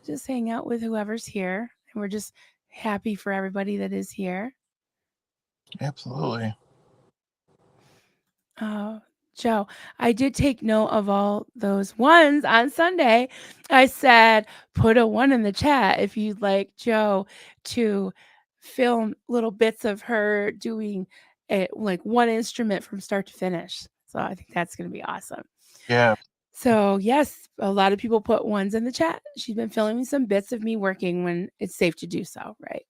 just hang out with whoever's here. And we're just happy for everybody that is here. absolutely. Oh, Joe, I did take note of all those ones on Sunday. I said, put a one in the chat if you'd like Joe to film little bits of her doing like one instrument from start to finish. So I think that's going to be awesome. Yeah, So, yes, a lot of people put ones in the chat. She's been filming some bits of me working when it's safe to do so, right?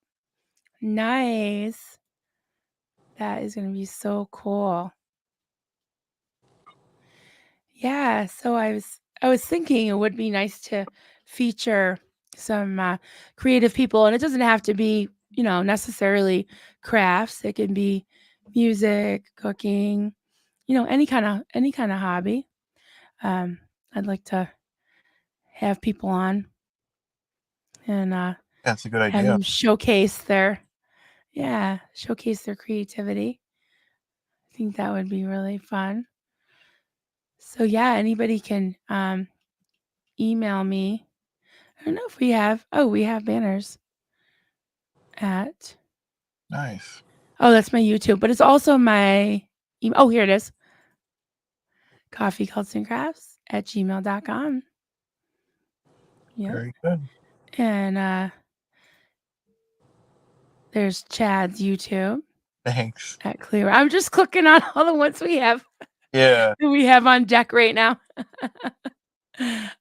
Nice. That is going to be so cool. Yeah, so I was thinking it would be nice to feature some creative people, and it doesn't have to be, necessarily crafts. It can be music, cooking, any kind of hobby. Um, I'd like to have people on and that's a good have idea. them showcase their creativity. I think that would be really fun. So yeah, anybody can email me. I don't know if we have banners at, Nice. that's my YouTube, but it's also my email. Oh, here it is. coffeecultsandcrafts@gmail.com. Yep. Very good. And there's Chad's YouTube Thanks. at Clear. I'm just clicking on all the ones Yeah, we have on deck right now.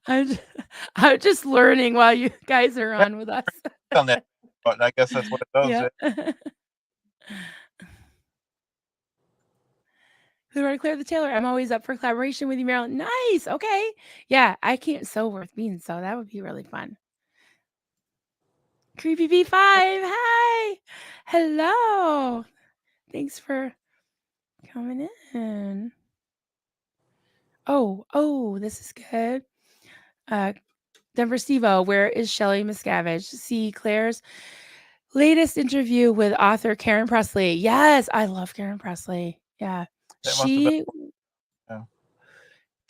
I'm just, I'm just learning while you guys are yeah, on with us. on that, but I guess that's what it does. Yep. Who do I clear the tailor? I'm always up for collaboration with you, Marilyn. Nice. Okay. Yeah, I can't sew worth beans, so that would be really fun. Creepy B5. Hi. Hello. Thanks for coming in. Oh, this is good. Uh, Denver Stevo, where is Shelley Miscavige? See Claire's latest interview with author Karen Presley. Yes, I love Karen Presley. Yeah. That must have been. She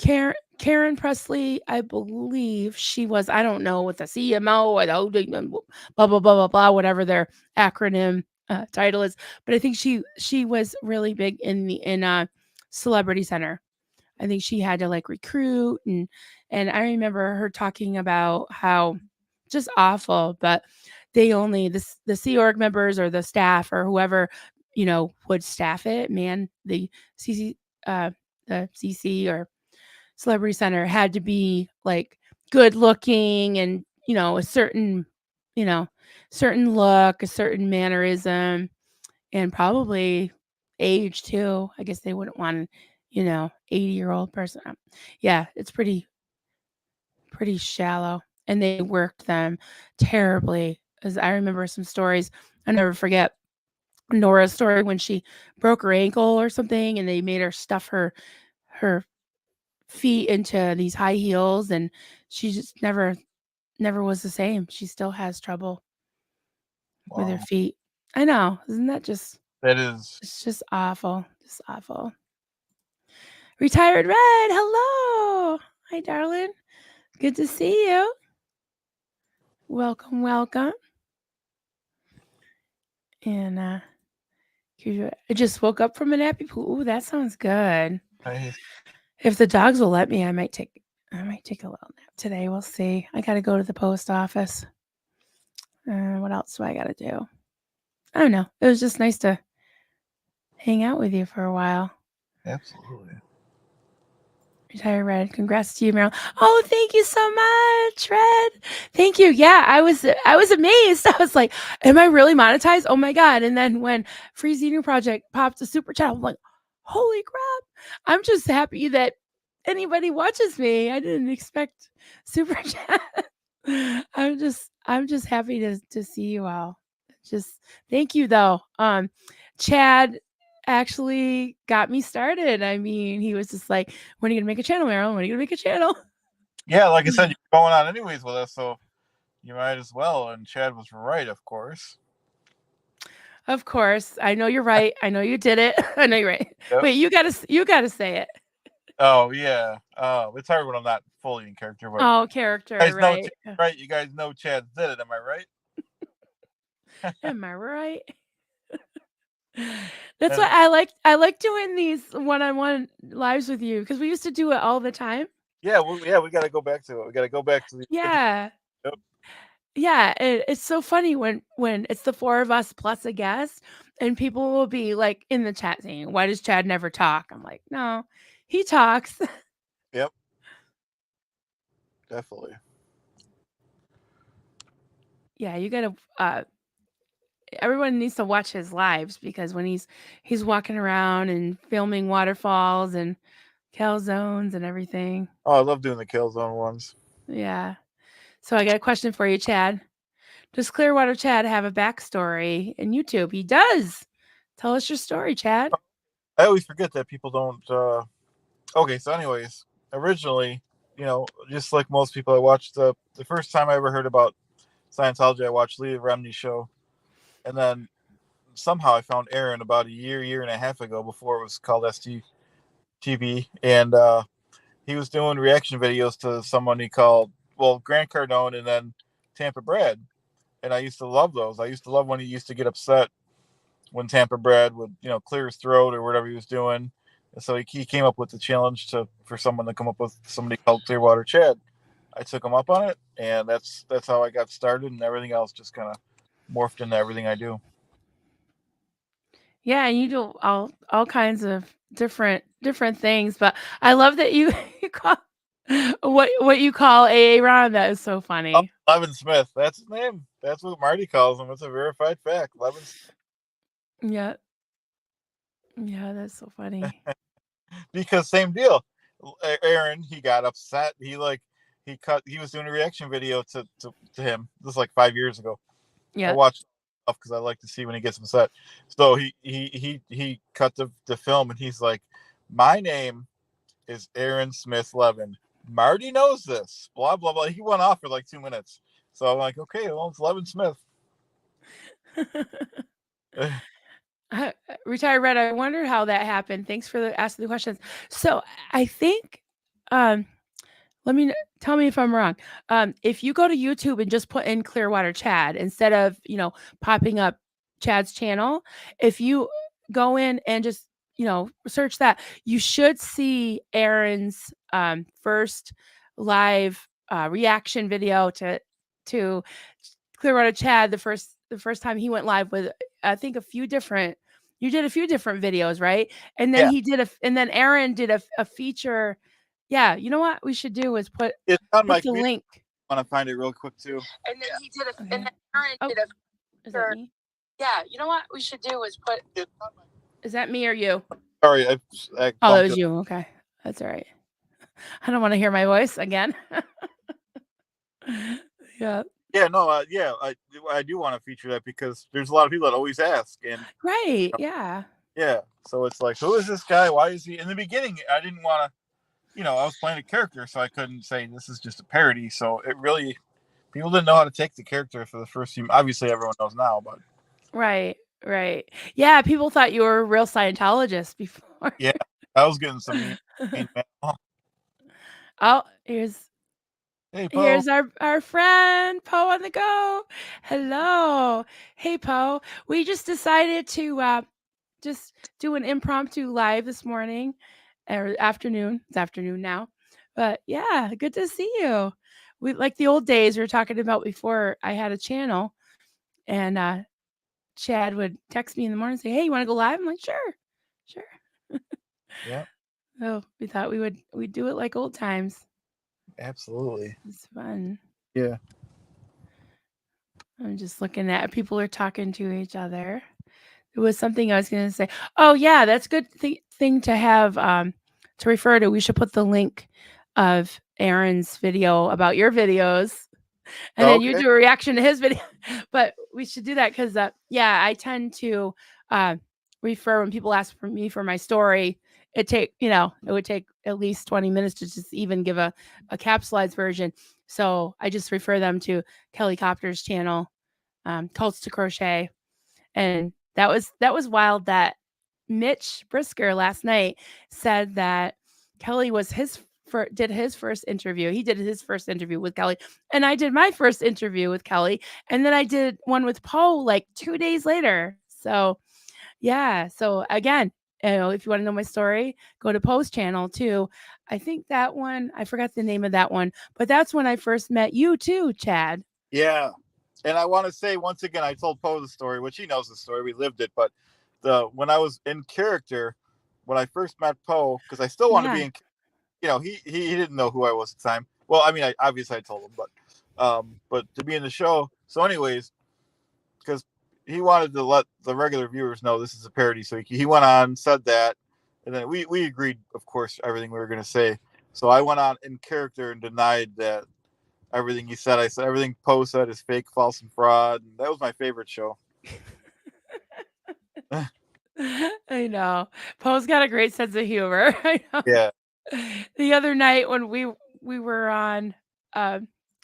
Yeah, Karen Presley, I believe she was, I don't know, with the CMO or the blah, blah, blah, blah, blah, whatever their acronym title is, but I think she was really big in the in Celebrity Center. I think she had to like recruit and I remember her talking about how just awful, but they only the Sea Org members or the staff or whoever, would staff it, man, CC uh the CC or Celebrity Center had to be like good looking and, a you know, certain look, a certain mannerism and probably age too. I guess they wouldn't want, 80-year-old person. Yeah, it's pretty shallow. And they worked them terribly. As I remember some stories, I never forget Nora's story when she broke her ankle or something and they made her stuff her feet into these high heels and she just never was the same. She still has trouble with her Wow. feet. I know. Isn't that just That is. it's just awful. Just awful. Retired Red, hello. Hi, darling. Good to see you. Welcome, welcome. And I just woke up from a nappy poo. Ooh, that sounds good. Nice. If the dogs will let me, I might take a little nap today. We'll see. I gotta go to the post office. What else do I gotta do? I don't know. It was just nice to hang out with you for a while. Absolutely. Retire Red. Congrats to you, Marilyn. Oh, thank you so much, Red. Thank you. Yeah, I was amazed. I was like, am I really monetized? Oh my God. And then when Free Xenu Project popped a super chat, I'm like, holy crap. I'm just happy that anybody watches me. I didn't expect super chat. I'm just happy to see you all. Just thank you though. Chad actually got me started. I mean, he was just like, when are you gonna make a channel, Marilyn? When are you gonna make a channel? Yeah, like I said, you're going on anyways with us, so you might as well. And Chad was right, of course. Of course. I know you're right. I know you did it. I know you're right. Yep. Wait, you gotta say it. Oh yeah. It's hard when I'm not fully in character, but Oh, you character, guys know, right. right? You guys know Chad did it. Am I right? Am I right? That's why And I like doing these one-on-one lives with you because we used to do it all the time. yeah, we got to go back to it. We got to go back to the original. Yeah. Yep. Yeah, it's so funny when it's the four of us plus a guest, and people will be like in the chat saying, "Why does Chad never talk?" I'm like, "No, he talks." Yep. Definitely. Yeah, you gotta. Everyone needs to watch his lives because when he's walking around and filming waterfalls and calzones and everything. Oh, I love doing the Killzone ones. Yeah. So I got a question for you, Chad. Does Clearwater Chad have a backstory in YouTube? He does. Tell us your story, Chad. I always forget that people don't. Okay, so anyways, originally, just like most people, I watched the first time I ever heard about Scientology. I watched Leah Remini's show, and then somehow I found Aaron about a year and a half ago before it was called STTV, and he was doing reaction videos to someone he called, well, Grant Cardone and then Tampa Brad, and I used to love those. I used to love when he used to get upset when Tampa Brad would, clear his throat or whatever he was doing. And so he came up with the challenge for someone to come up with somebody called Clearwater Chad. I took him up on it, and that's how I got started, and everything else just kind of morphed into everything I do. Yeah, and you do all kinds of different things, but I love that you you call what you call AA Ron. That is so Oh, funny. Levin Smith, that's his name. That's what Marty calls him. It's a verified fact. Levin. Yeah, yeah, that's so funny. Because same deal. Aaron, he got upset. He was doing a reaction video to him. This was like 5 years ago. I Yeah, watched stuff because I like to see when he gets upset. So he cut the film and he's like, "My name is Aaron Smith Levin. Marty knows this." Blah blah blah. He went off for like 2 minutes. So I'm like, okay, well, it's Levin Smith. Retired Red. I wonder how that happened. Thanks for asking the questions. So I think, um, let me tell me if I'm wrong. If you go to YouTube and just put in Clearwater Chad instead of popping up Chad's channel. If you go in and just, search that, you should see Aaron's first live reaction video to Clearwater Chad the first time he went live with I think a few different you did a few different videos, right? And then Yeah, Aaron did a feature. Yeah, you know what we should do is it's on put my the community. link. I want to find it real quick too. Okay. Oh, is that me? Yeah, you know what we should do is put. It's on my- Is that me or you? Sorry, I Oh, that bumped was you. you. Okay, that's all right. I don't want to hear my voice again. Yeah. Yeah, no, yeah, I do want to feature that because there's a lot of people that always ask, and Right. Yeah. yeah, so it's like, who is this guy? Why is he? In the beginning, I didn't want to. I was playing a character, so I couldn't say this is just a parody. So it really, people didn't know how to take the character for the first few. Obviously, everyone knows now, but Right. Right. Yeah. People thought you were a real Scientologist before. yeah, I was getting some mean mail. Oh, Oh, here's hey, Poe. Here's our friend Poe on the go. Hello. Hey Poe. We just decided to just do an impromptu live this morning or afternoon. It's afternoon now. But yeah, good to see you. We like the old days we were talking about before I had a channel and Chad would text me in the morning and say, "Hey, you want to go live?" I'm like, "Sure." Sure. Yeah, So, we thought we'd do it like old times. absolutely. It's fun. Yeah, I'm just looking at people are talking to each other. It was something I was gonna say. Oh, yeah, that's a good thing to have, to refer to. We should put the link of Aaron's video about your videos, and then you okay. do a reaction to his video. But we should do that because, yeah, I tend to, uh, refer when people ask for me for my story. It would take at least 20 minutes to just even give a capsulized version. So I just refer them to Kelly Copter's channel, Cults to Crochet, and that was wild that Mitch Brisker last night said that Kelly was did his first interview. He did his first interview with Kelly, and I did my first interview with Kelly, and then I did one with Poe like 2 days later. So, yeah. So again, if you want to know my story, go to Poe's channel too. I think that one, I forgot the name of that one, but that's when I first met you too, Chad. Yeah, and I want to say once again, I told Poe the story, which he knows the story. We lived it, but when I was in character, when I first met Poe, because I still want to be Yeah. in. He didn't know who I was at the time. Well, I mean, obviously I told him, but to be in the show. So, anyways, because he wanted to let the regular viewers know this is a parody, so he went on, said that, and then we agreed, of course, everything we were going to say. So I went on in character and denied that everything he said. I said everything Poe said is fake, false, and fraud. And that was my favorite show. I know. Poe's got a great sense of humor. I know. Yeah. The other night when we were on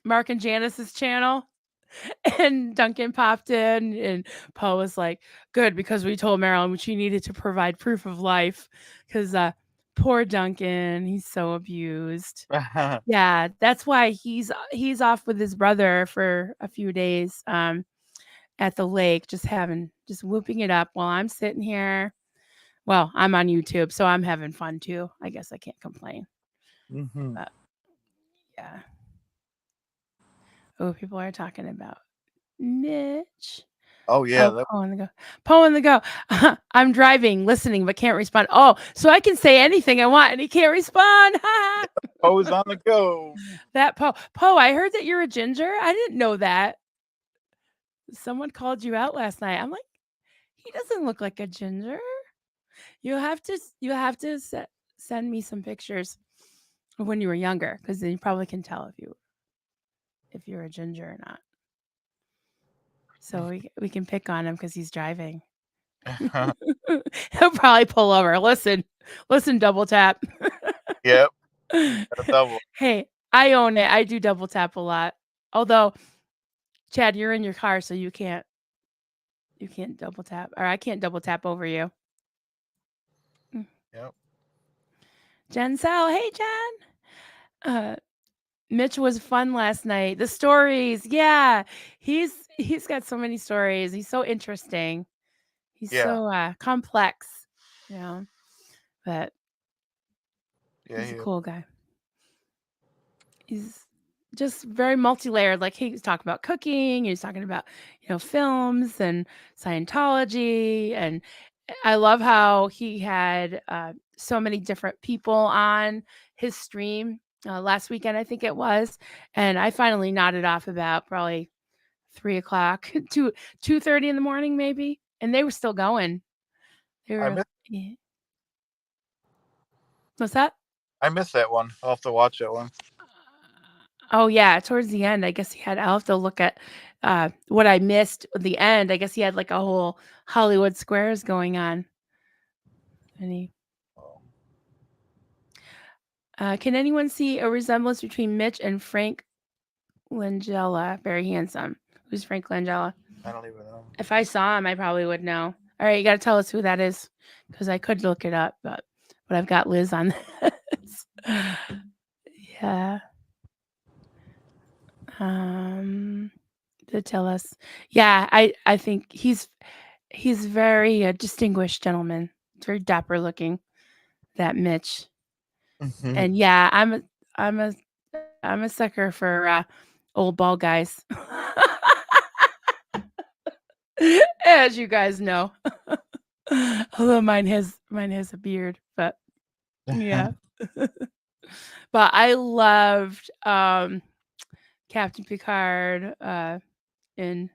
Mark and Janice's channel and Duncan popped in and Poe was like, "Good because we told Marilyn she needed to provide proof of life because poor Duncan, he's so abused." Yeah, that's why he's off with his brother for a few days at the lake, just whooping it up while I'm sitting here. Well, I'm on YouTube, so I'm having fun too. I guess I can't complain. hmm But yeah. Oh, people are talking about Mitch. Oh yeah. Oh, Poe on the go. Poe on the go. I'm driving, listening, but can't respond. Oh, so I can say anything I want and he can't respond. Poe is on the go. That Poe. Poe, I heard that you're a ginger. I didn't know that. Someone called you out last night. I'm like, he doesn't look like a ginger. You have to send me some pictures of when you were younger, because then you probably can tell if you're a ginger or not. So we can pick on him because he's driving. He'll probably pull over. Listen, double tap. Yep. Got a double. Hey, I own it. I do double tap a lot. Although, Chad, you're in your car, so you can't double tap, or I can't double tap over you. Mm. Yep. Jen Sal, hey Jen. Mitch was fun last night. The stories, yeah. He's got so many stories. He's so interesting. He's Yeah, so complex, you know. But yeah, he's a he is. cool guy. He's just very multi-layered. Like he was talking about cooking, he was talking about, films and Scientology. And I love how he had so many different people on his stream last weekend, I think it was. And I finally nodded off about probably 3 o'clock, 2:30 in the morning, maybe. And they were still going. They I were, miss yeah. What's that? I miss that one. I'll have to watch that one. Oh, yeah, towards the end, I guess he had I'll have to look at, what I missed at the end. I guess he had, like, a whole Hollywood Squares going on, and he Oh, can anyone see a resemblance between Mitch and Frank Langella? Very handsome. Who's Frank Langella? I don't even know. If I saw him, I probably would know. Alright, you gotta tell us who that is, because I could look it up, but I've got Liz on this. Yeah, um, to tell us. Yeah, I think he's very, distinguished gentleman. Very dapper looking, that Mitch. Mhm. And yeah, I'm a I'm a sucker for, old bald guys. As you guys know. Although mine has a beard, but yeah. But I loved, Captain Picard, in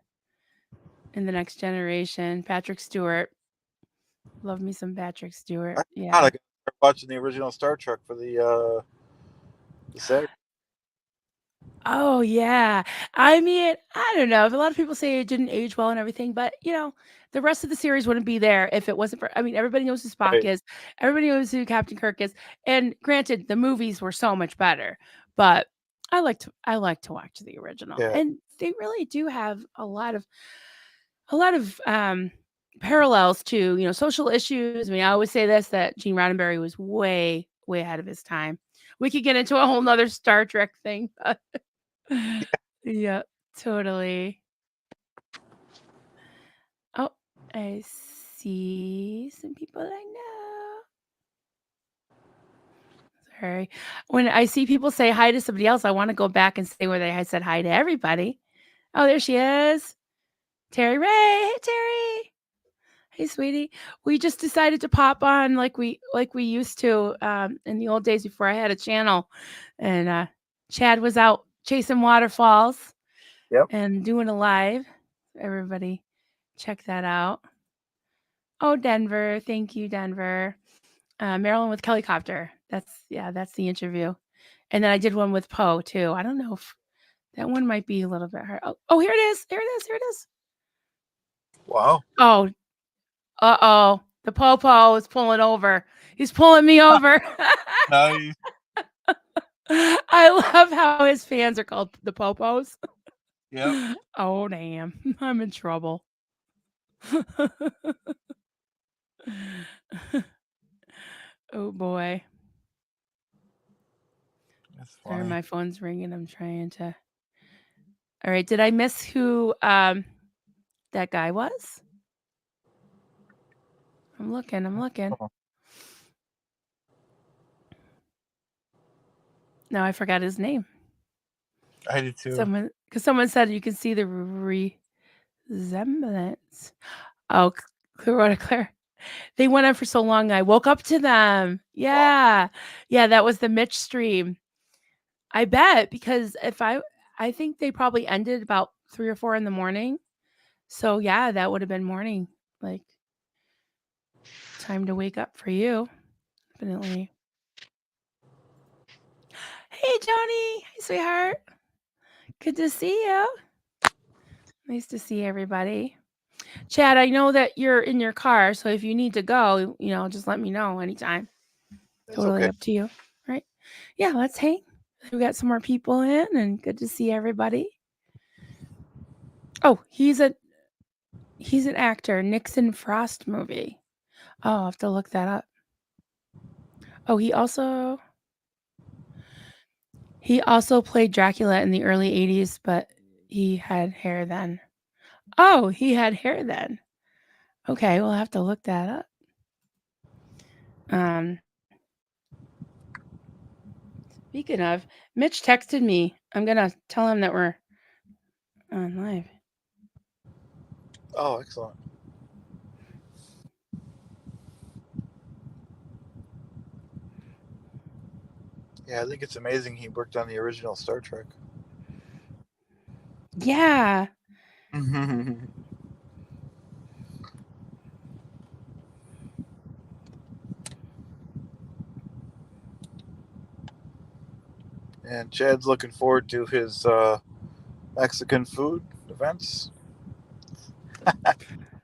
The Next Generation, Patrick Stewart. Love me some Patrick I Stewart, I yeah. gotta start watching the original Star Trek for the Saturday. Oh, yeah. I mean, I don't know. A lot of people say it didn't age well and everything, but, the rest of the series wouldn't be there if it wasn't for I mean, everybody knows who Spock Right. is. Everybody knows who Captain Kirk is. And granted, the movies were so much better, but I like to watch the original. Yeah. And they really do have a lot of parallels to, social issues. I mean, I always say this that Gene Roddenberry was way, way ahead of his time. We could get into a whole nother Star Trek thing. Yeah, totally. Oh, I see some people I know. Sorry. When I see people say hi to somebody else, I want to go back and say where they had said hi to everybody. Oh, there she is. Terry Ray. Hey, Terry. Hey, sweetie. We just decided to pop on like we used to in the old days before I had a channel, and Chad was out chasing waterfalls Yep. and doing a live. Everybody, check that out. Oh, Denver. Thank you, Denver. Marilyn with Kellycopter. That's the interview. And then I did one with Poe too. I don't know if that one might be a little bit hard. Oh, here it is. Here it is. Here it is. Wow. Oh, uh-oh. The Popo is pulling over. He's pulling me over. Nice. I love how his fans are called the Popos. Yep. Oh, damn. I'm in trouble. Oh, boy. That's Sorry, funny. my phone's ringing. I'm trying to. All right. Did I miss who that guy was? I'm looking. I'm looking. Oh, No, I forgot his name. I did too. Someone said you can see the resemblance. Oh, Clearwater Claire. They went on for so long, I woke up to them. Wow. Yeah. Yeah, that was the Mitch stream. I bet because I think they probably ended about 3 or 4 in the morning. So, yeah, that would have been morning, like, time to wake up for you, definitely. Hey, Joni. Hey, sweetheart. Good to see you. Nice to see everybody. Chad, I know that you're in your car, so if you need to go, just let me know anytime. That's Totally okay. up to you, right? Yeah, let's hang. We got some more people in, and good to see everybody. Oh, he's an actor. Nixon Frost movie. Oh, I'll have to look that up. Oh, he also He also played Dracula in the early 80s, but he had hair then. Oh, he had hair then. Okay, we'll have to look that up. Um, Speaking of, Mitch texted me. I'm gonna tell him that we're on live. Oh, excellent. Yeah, I think it's amazing he worked on the original Star Trek. Yeah. And Chad's looking forward to his Mexican food events.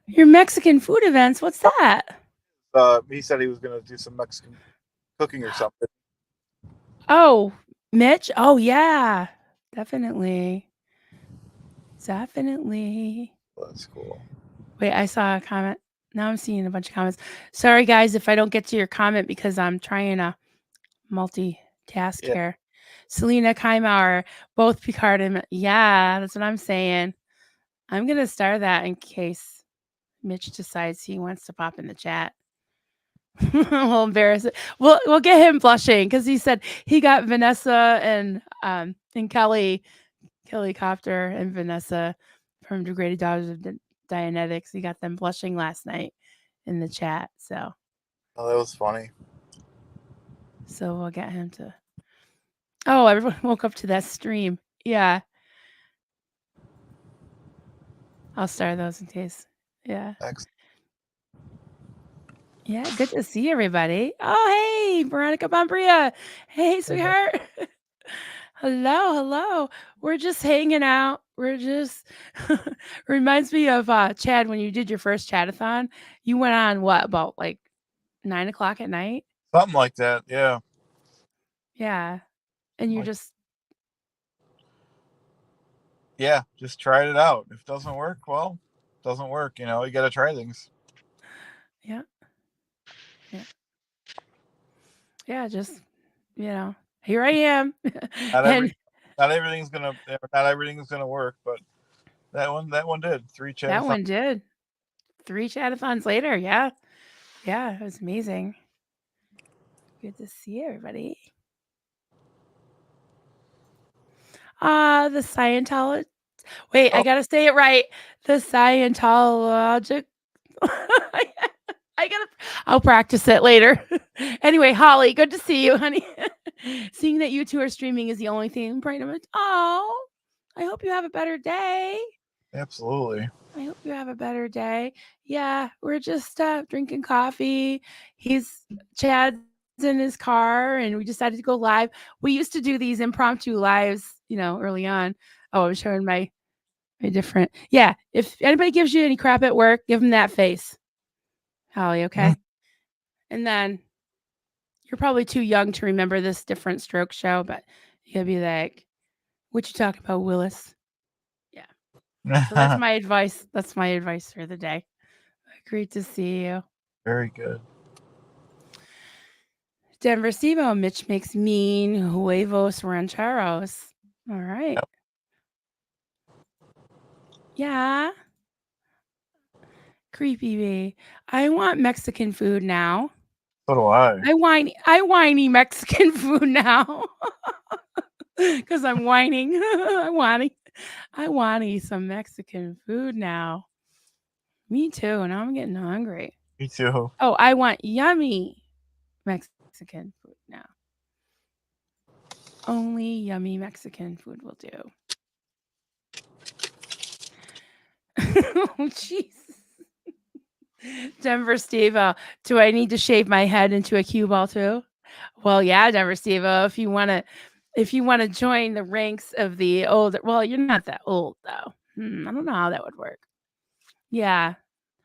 Your Mexican food events, what's that? He said he was going to do some Mexican cooking or something. Oh, Mitch? Oh, yeah. Definitely. Definitely. Well, that's cool. Wait, I saw a comment. Now I'm seeing a bunch of comments. Sorry, guys, if I don't get to your comment because I'm trying to multitask Yeah. here. Selena Keimauer, both Picard and yeah, that's what I'm saying. I'm gonna start that in case Mitch decides he wants to pop in the chat. We'll embarrass it. We'll get him blushing because he said he got Vanessa and Kelly Copter and Vanessa from Degraded Daughters of Dianetics. He got them blushing last night in the chat. Oh, that was funny. So we'll get him to. Oh, everyone woke up to that stream. Yeah, I'll start those in case. Yeah. Excellent. Yeah, good to see everybody. Oh, hey, Veronica Bombria. Hey, sweetheart. Hello, hello. We're just hanging out. We're just reminds me of Chad when you did your first chatathon. You went on what about like 9 o'clock at night? Something like that. Yeah. Yeah, and you're Like, just yeah, just tried it out. If it doesn't work, well, it doesn't work. You got to try things. yeah, yeah, yeah. Just here I am, Not every, and not everything's gonna work, but that one did. Three that chatathons. one did. 3 chatathons later, yeah, yeah, it was amazing. Good to see everybody. The Scientology. Wait, I Oh, gotta say it right. The Scientologic. I gotta. I'll practice it later. Anyway, Holly, good to see you, honey. Seeing that you two are streaming is the only thing brightening my. Oh, I hope you have a better day. absolutely. I hope you have a better day. Yeah, we're just drinking coffee. Chad's in his car, and we decided to go live. We used to do these impromptu lives, early on. Oh, I was showing my different. Yeah, if anybody gives you any crap at work, give them that face, Holly. Mhm. Okay, and then you're probably too young to remember this different stroke show, but you'll be like, "What you talking about, Willis?" Yeah. So that's my advice. That's my advice for the day. Great to see you. Very good. Denver Stevo, Mitch makes mean huevos rancheros. All right. Yep. Yeah. Creepy bee. I want Mexican food now. So do I. I whiny Mexican food now. Because I'm whining. I want to eat some Mexican food now. Me too. Now I'm getting hungry. Me too. Oh, I want yummy Mexican food now. Only yummy Mexican food will do. Oh, jeez. Denver Steve, do I need to shave my head into a cue ball too? Well, yeah, Denver Steve, if you want to join the ranks of the older, well, you're not that old though. I don't know how that would work. Yeah,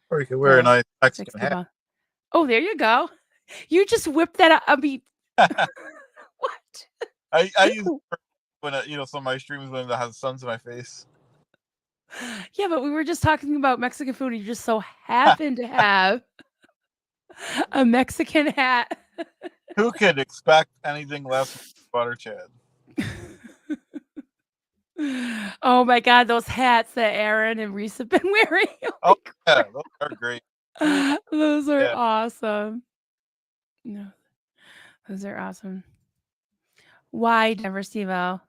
Or you could wear a the nice Mexican 60 hat. ball. Oh, there you go. You just whipped that up. I mean, what? I use it when some of my streams when it has suns in my face. Yeah, but we were just talking about Mexican food. And you just so happen to have a Mexican hat. Who could expect anything less from Butter Chad? Oh my god, those hats that Aaron and Reese have been wearing. Oh Oh my yeah, those are great. Ooh, god. Those are yeah. awesome. No, those are awesome. Why Denver Steve-O?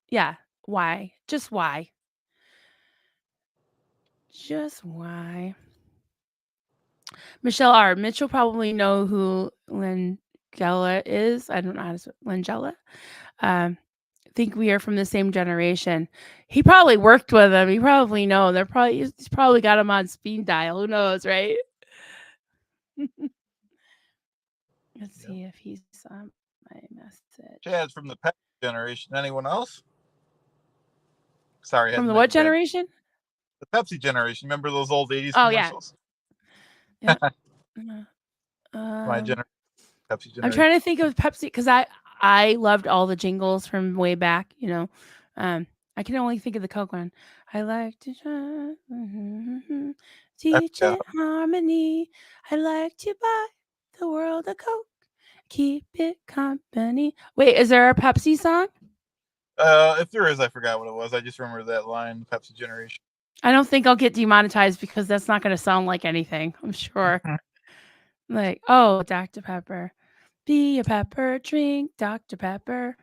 Yeah, why? Just why? Just why? Michelle R. Mitchell probably know who Langella is. I don't know how to say Langella. Um, think we are from the same generation. He probably worked with them. He probably know. He's probably got him on speed dial. Who knows, right? Let's Yep. see if he saw my message. Chad's from the Pepsi generation. Anyone else? Sorry, I had From to the make what a bad. generation? The Pepsi generation. Remember those old '80s Oh yeah. commercials? Yep. My Um, generation, Pepsi I'm generation. trying to think of Pepsi because I loved all the jingles from way back. Um, I can only think of the Coke one. I like to try, I teach forgot. it harmony. I like to buy the world a Coke. Keep it company. Wait, is there a Pepsi song? If there is, I forgot what it was. I just remember that line, Pepsi generation. I don't think I'll get demonetized because that's not going to sound like anything. I'm sure. Like, oh, Dr. Pepper. Be a pepper, drink Dr. Pepper.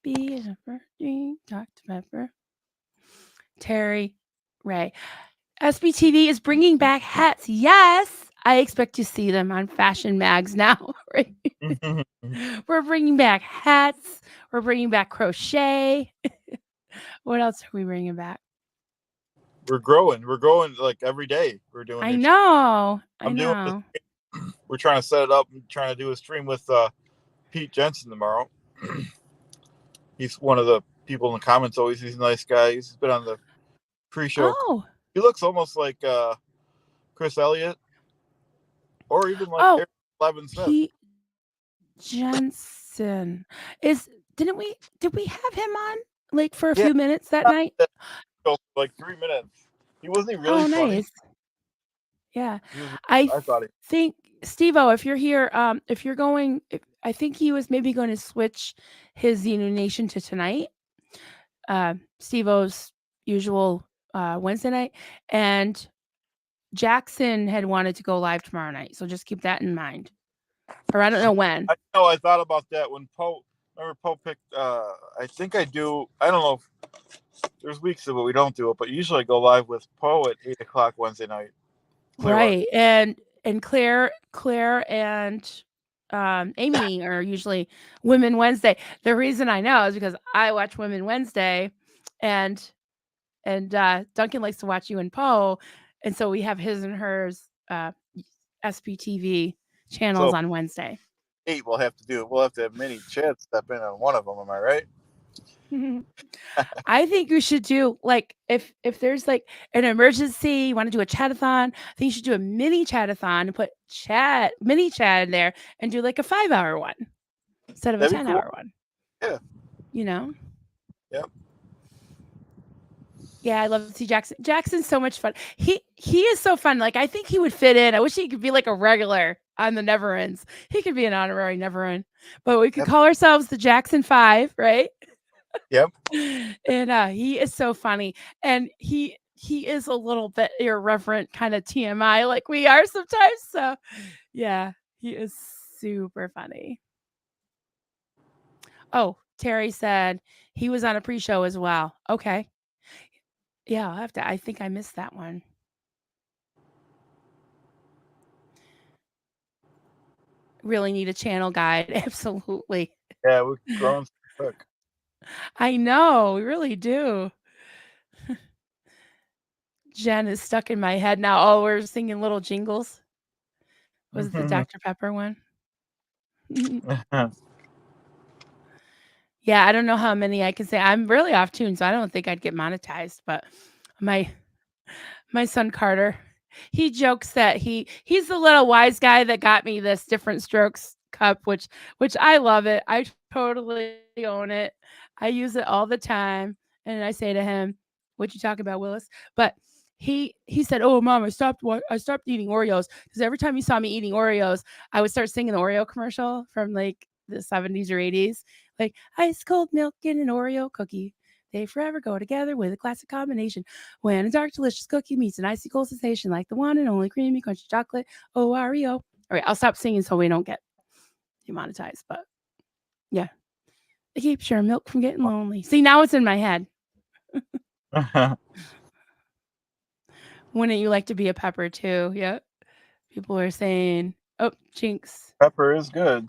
Be a pepper, drink Dr. Pepper. Terry Ray. SBTV is bringing back hats. Yes, I expect to see them on fashion mags now. Right? We're bringing back hats. We're bringing back crochet. What else are we bringing back? We're growing. We're growing like every day. We're doing I new. know. I I'm doing this. know. We're trying to set it up and trying to do a stream with Pete Jensen tomorrow. He's one of the people in the comments always. He's a nice guy. He's been on the pre-show. Oh, He looks almost like Chris Elliott or even like oh, Eric Levin Smith. Pete Jensen is. Did we have him on like for a Yeah, few minutes that night? like 3 minutes. He wasn't really Oh, funny. nice. Yeah. He was. I I thought he. think Steve-O, if you're here, if you're going, I think he was maybe going to switch his Nation to tonight. Steve-O's usual Wednesday night, and Jackson had wanted to go live tomorrow night, so just keep that in mind. Or I don't know when. I know. I thought about that when Poe. Remember Poe picked. I think I do. I don't know. There's weeks of it we don't do it, but usually I go live with Poe at 8 o'clock Wednesday night. Clearwater. Right. And Claire and Amy are usually Women Wednesday. The reason I know is because I watch Women Wednesday and Duncan likes to watch you and Poe, and so we have his and hers SPTV channels So on Wednesday. 8 we'll have to do. We'll have to have Mini Chad step in on one of them. Am I right? I think you should do like if there's like an emergency, you want to do a chatathon, I think you should do a mini chatathon and put mini chat in there and do like a 5 hour one instead of a That'd be 10 cool. hour one. Yeah. You know? Yep. Yeah, I love to see Jackson. Jackson's so much fun. He is so fun. Like I think he would fit in. I wish he could be like a regular on the Never Ends. He could be an honorary Never End. But we could Yep. call ourselves the Jackson 5, right? Yep. And he is so funny. And he is a little bit irreverent, kind of TMI like we are sometimes. So yeah, he is super funny. Oh, Terry said he was on a pre-show as well. Okay. Yeah, I'll have to. I think I missed that one. Really need a channel guide. Absolutely. Yeah, we've grown so quick. I know. We really do. Jen is stuck in my head now. Oh, we're singing little jingles. Was it the Dr. Pepper one? Yeah, I don't know how many I can say. I'm really off tune, so I don't think I'd get monetized. But my son Carter, he jokes that he's the little wise guy that got me this Different Strokes cup, which I love it. I totally own it. I use it all the time, and I say to him, "What you talking about, Willis?" But he said, "Oh, mom, I stopped eating Oreos because every time you saw me eating Oreos, I would start singing the Oreo commercial from like the 70s or 80s. Like ice cold milk and an Oreo cookie. They forever go together with a classic combination. When a dark, delicious cookie meets an icy cold sensation like the one and only creamy, crunchy chocolate Oreo. All right, I'll stop singing so we don't get demonetized. But yeah, it keeps your milk from getting lonely. See, now it's in my head. Wouldn't you like to be a pepper too? Yeah. People are saying, oh, Jinx. Pepper is good.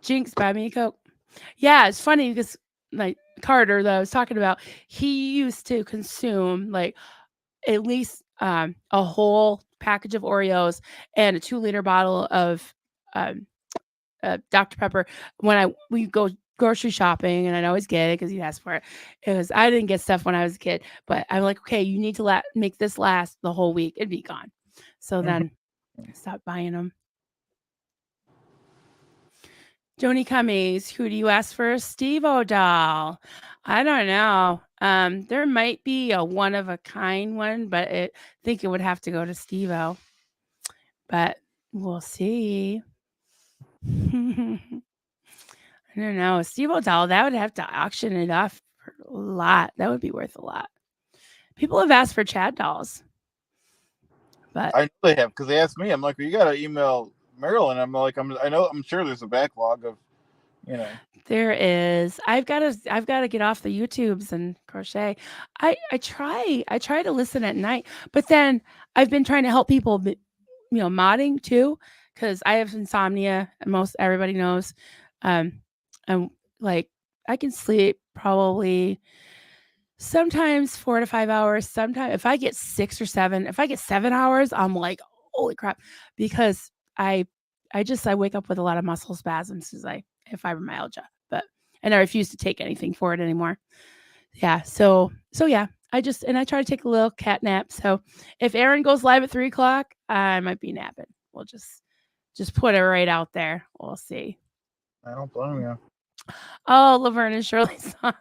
Jinx, buy me a Coke. Yeah, it's funny because like Carter that I was talking about, he used to consume like at least a whole package of Oreos and a 2-liter bottle of um, Dr. Pepper when we go grocery shopping, and I'd always get it because he'd ask for it. It was I didn't get stuff when I was a kid, but I'm like, okay, you need to make this last the whole week. It'd be gone. So Mhm. then I stopped buying them. Joni Cummings, who do you ask for a Steve-O doll? I don't know. There might be a one of a kind one, but I think it would have to go to Steve-O. But we'll see. I don't know. A Steve-O doll, that would have to auction it off for a lot. That would be worth a lot. People have asked for Chad dolls, but I know they have because they asked me. I'm like, well, you got to email Marilyn. I'm like, I'm sure there's a backlog of, you know. there is. I've gotta get off the YouTubes and crochet. I try to listen at night, but then I've been trying to help people, modding too, because I have insomnia, and most everybody knows. Um, and like I can sleep probably sometimes 4 to 5 hours. Sometimes if I get 6 or 7, if I get 7 hours, I'm like, holy crap, because I wake up with a lot of muscle spasms because I have fibromyalgia, but and I refuse to take anything for it anymore. Yeah, so yeah, I try to take a little cat nap. So if Aaron goes live at 3 o'clock, I might be napping. We'll just put it right out there. We'll see. I don't blame you. Oh, Laverne and Shirley song.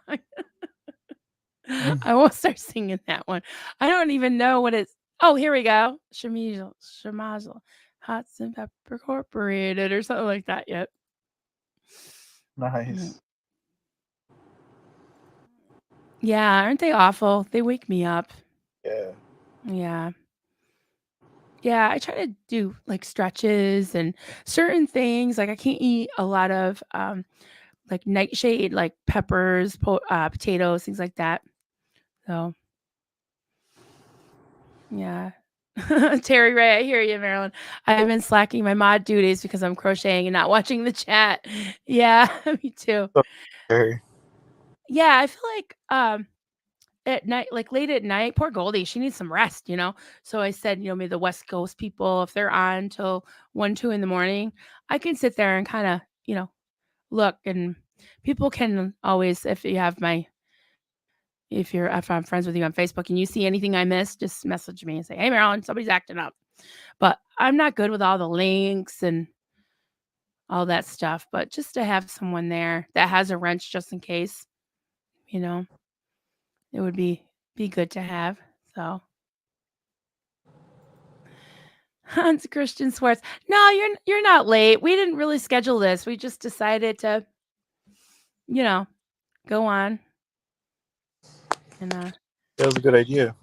Mm. I won't start singing that one. I don't even know what it's. Oh, here we go. Shamazel, Hots and Pepper Corporated, or something like that. Yep. Mm. Nice. Yeah, aren't they awful? They wake me up. Yeah. Yeah. Yeah, I try to do like stretches and certain things. Like I can't eat a lot of like nightshade, like peppers, potatoes, things like that. So yeah. Terry Ray, I hear you, Marilyn. I've been slacking my mod duties because I'm crocheting and not watching the chat. Yeah, me too. Okay. Yeah, I feel like at night, like late at night, poor Goldie, she needs some rest. So I said, maybe the West Coast people, if they're on till 1, 2 in the morning, I can sit there and kind of, look, and people can always, if I'm friends with you on Facebook and you see anything I missed, just message me and say, hey Marilyn, somebody's acting up. But I'm not good with all the links and all that stuff. But just to have someone there that has a wrench just in case, you know, it would be good to have. So Hans Christian Swartz. No, you're not late. We didn't really schedule this. We just decided to, you know, go on. And That was a good idea.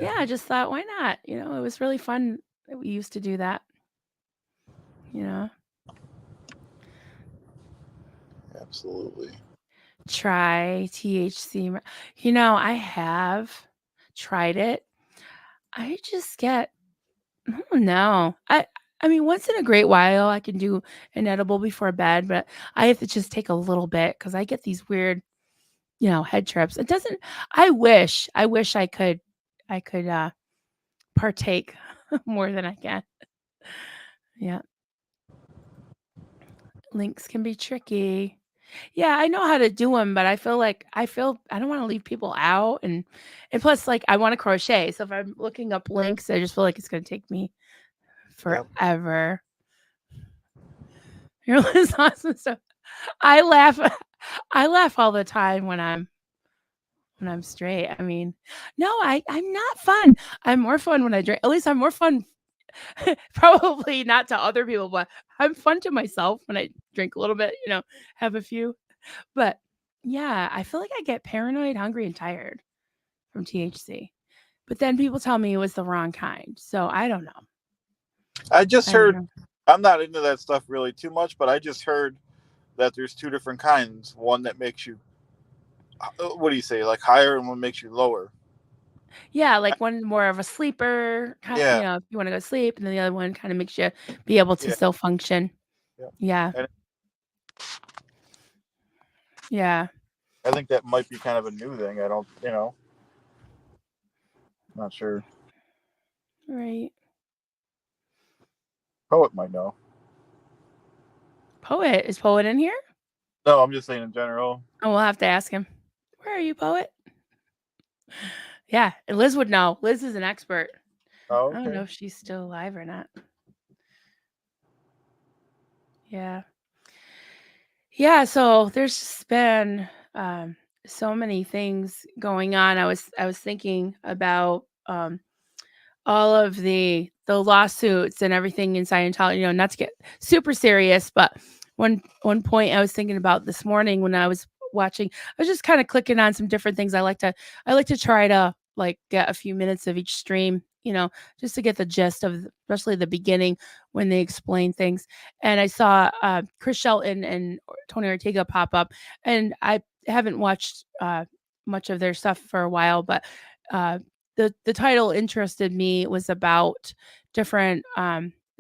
yeah, I just thought, why not? It was really fun that we used to do that. You know, Absolutely. try THC. I have tried it. I just get, I don't know. I mean, once in a great while, I can do an edible before bed, but I have to just take a little bit because I get these weird, head trips. It doesn't. I wish I could partake more than I can. Yeah, links can be tricky. Yeah, I know how to do them, but I feel I don't want to leave people out, and plus, like, I want to crochet. So if I'm looking up links, I just feel like it's gonna take me Yep. forever. Your list awesome stuff. I laugh. I laugh all the time when I'm straight. I mean, no, I'm not fun. I'm more fun when I drink. At least I'm more fun. Probably not to other people, but I'm fun to myself when I drink a little bit, have a few. But yeah, I feel like I get paranoid, hungry, and tired from THC. But then people tell me it was the wrong kind. So I don't know. I just I don't heard. know. I'm not into that stuff really too much, but I just heard that there's two different kinds. One that makes you, what do you say, like higher, and one makes you lower. Yeah, like one more of a sleeper, Yeah, if you want to go to sleep, and then the other one kind of makes you be able to yeah, still function. yeah. Yeah. And Yeah. I think that might be kind of a new thing. I don't, not sure. Right. Poet might know. Poet. Is Poet in here? No, I'm just saying in general. Oh, we'll have to ask him. Where are you, Poet? Yeah, and Liz would know. Liz is an expert. Oh, I don't okay. know if she's still alive or not. Yeah. Yeah, so there's just been so many things going on. I was thinking about all of the lawsuits and everything in Scientology, not to get super serious, but one point I was thinking about this morning when I was watching, I was just kind of clicking on some different things. I like to try to like get a few minutes of each stream, just to get the gist of especially the beginning when they explain things. And I saw Chris Shelton and Tony Ortega pop up, and I haven't watched much of their stuff for a while, but uh, the title interested me. It was about different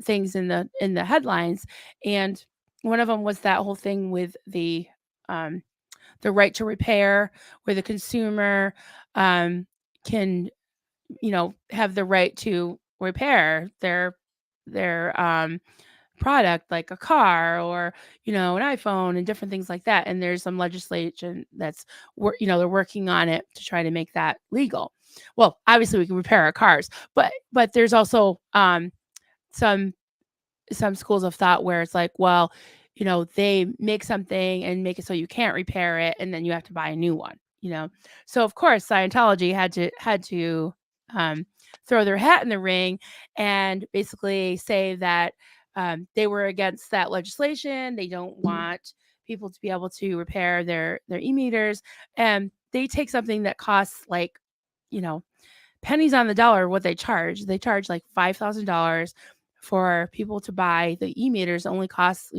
things in the headlines, and one of them was that whole thing with um, the right to repair, where the consumer can have the right to repair their product, like a car or an iPhone and different things like that. And there's some legislation that's they're working on it to try to make that legal. Well, obviously we can repair our cars, but there's also some some schools of thought where it's like, well, they make something and make it so you can't repair it, and then you have to buy a new one. So of course Scientology had to um, throw their hat in the ring and basically say that they were against that legislation. They don't want people to be able to repair their e-meters, and they take something that costs like you know pennies on the dollar what they charge. They charge like $5,000 for people to buy the e-meters. It only costs,